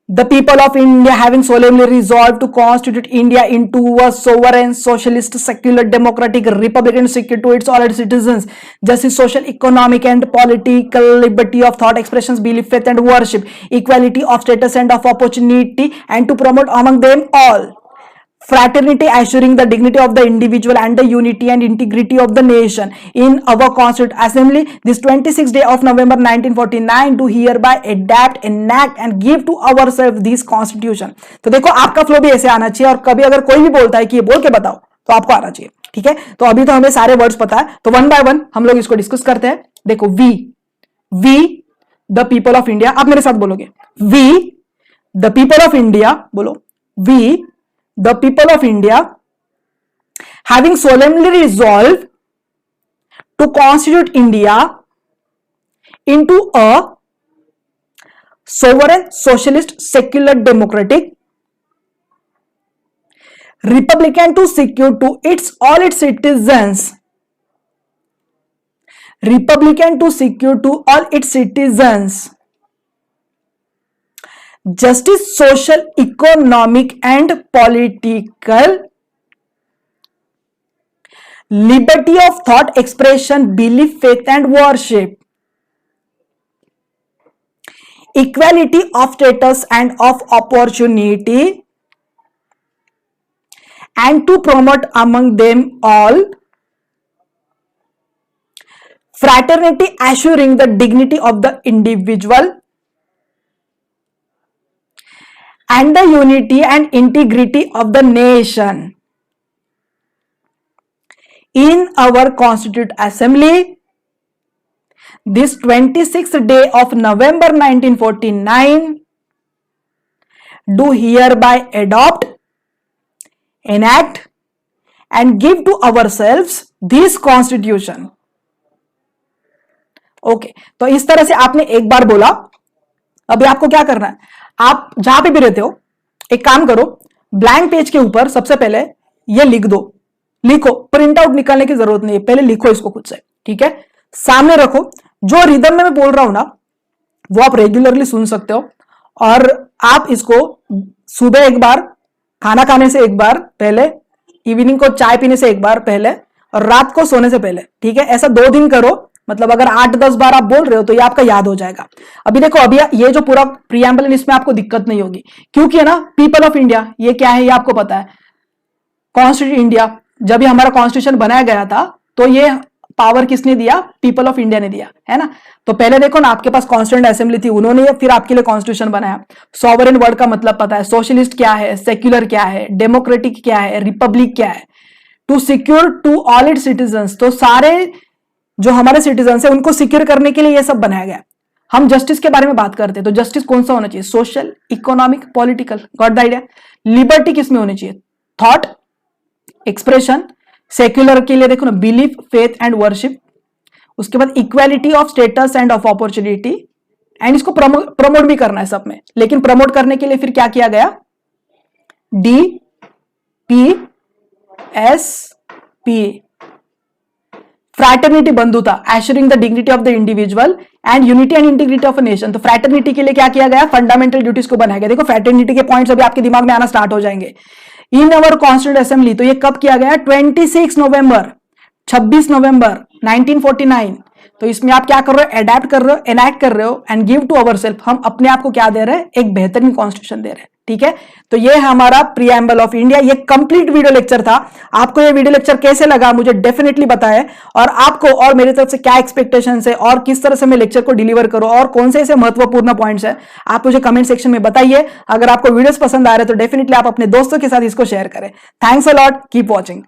the people of India having solemnly resolved to constitute India into a sovereign, socialist, secular, democratic republic and secure to its all its citizens justice, social, economic and political liberty of thought, expressions, belief, faith and worship, equality of status and of opportunity, and to promote among them all fraternity, assuring the dignity of the individual and the unity and integrity of the nation. In our Constituent Assembly, this 26th day of November 1949, do hereby adapt, enact and give to ourselves this Constitution. तो देखो आपका flow भी ऐसे आना चाहिए, और कभी अगर कोई भी बोलता है कि ये बोल के बताओ तो आपको आना चाहिए. ठीक है, तो अभी तो हमें सारे वर्ड्स पता है, तो वन बाय वन हम लोग इसको डिस्कस करते हैं. देखो, we the people of India, आप मेरे साथ बोलोगे, we the people of India, बोलो, we the people of India having solemnly resolved to constitute India into a sovereign, socialist, secular, democratic republic and to secure to its all its citizens, republican to secure to all its citizens justice, social, economic and political liberty of thought, expression, belief, faith and worship, equality of status and of opportunity, and to promote among them all fraternity, assuring the dignity of the individual and the unity and integrity of the nation. In our Constituent Assembly, this 26th day of November 1949, do hereby adopt, enact and give to ourselves this Constitution. Okay, तो इस तरह से आपने एक बार बोला. अभी आपको क्या करना है, आप जहां पे भी रहते हो एक काम करो, ब्लैंक पेज के ऊपर सबसे पहले ये लिख दो, लिखो, प्रिंट आउट निकालने की जरूरत नहीं है, पहले लिखो इसको खुद से. ठीक है, सामने रखो, जो रिदम में मैं बोल रहा हूं ना वो आप रेगुलरली सुन सकते हो, और आप इसको सुबह एक बार, खाना खाने से एक बार पहले, इवनिंग को चाय पीने से एक बार पहले, और रात को सोने से पहले. ठीक है, ऐसा 2 दिन करो, मतलब अगर 8-10 बार आप बोल रहे हो तो ये आपका याद हो जाएगा. अभी देखो, अभी ये जो पूरा प्रीएम्बल है इसमें आपको दिक्कत नहीं होगी, क्योंकि है ना, पीपल ऑफ इंडिया ये क्या है ये आपको पता है. कॉन्स्टिट्यूशन इंडिया, जब भी हमारा कॉन्स्टिट्यूशन बनाया गया था तो ये पावर किसने दिया, पीपल ऑफ इंडिया ने दिया, है ना. तो पहले देखो ना, आपके पास कॉन्स्टिट्यूएंट असेंबली थी, उन्होंने फिर आपके लिए कॉन्स्टिट्यूशन बनाया. सॉवरेन वर्ड का मतलब पता है, सोशलिस्ट क्या है, सेक्युलर क्या है, डेमोक्रेटिक क्या है, रिपब्लिक क्या है, to secure to all its citizens, तो सारे जो हमारे सिटीजन है उनको सिक्योर करने के लिए ये सब बनाया गया. हम जस्टिस के बारे में बात करते हैं तो जस्टिस कौन सा होना चाहिए, social, economic, political, got the idea. Liberty किस में होनी चाहिए, थॉट, एक्सप्रेशन। सेक्युलर के लिए देखो ना, बिलीफ, फेथ एंड वर्शिप। उसके बाद equality of status end of opportunity, and इसको प्रमोट भी करना है सब में, लेकिन प्रमोट करने के लिए फिर क्या किया गया, DPSP, फ्रैटर्निटी, बंधुता, assuring the dignity of the individual and unity and integrity of a nation. तो फ्रैटर्निटी के लिए क्या किया गया, फंडामेंटल ड्यूटीज को बनाया गया। देखो फ्रैटर्निटी के पॉइंट्स अभी आपके दिमाग में आना स्टार्ट हो जाएंगे। इन अवर कॉन्स्टिट्यूंट असेंबली, तो ये कब किया गया, 26 नवंबर 1949। तो इसमें आप क्या कर रहे हो, एडेप्ट कर रहे हो, एनैक्ट कर रहे हो and give to our self, हम अपने आप को क्या दे रहे हैं, एक बेहतरीन कॉन्स्टिट्यूशन दे रहे हैं। ठीक है, तो ये हमारा प्रीएम्बल ऑफ इंडिया, ये कंप्लीट वीडियो लेक्चर था। आपको ये वीडियो लेक्चर कैसे लगा मुझे डेफिनेटली बताएं, और आपको और मेरी तरफ से क्या एक्सपेक्टेशन है और किस तरह से मैं लेक्चर को डिलीवर करूं और कौन से ऐसे महत्वपूर्ण पॉइंट्स है, आप मुझे कमेंट सेक्शन में बताइए। अगर आपको वीडियोस पसंद आ रहे हैं तो डेफिनेटली आप अपने दोस्तों के साथ इसको शेयर करें। Thanks a lot, keep watching.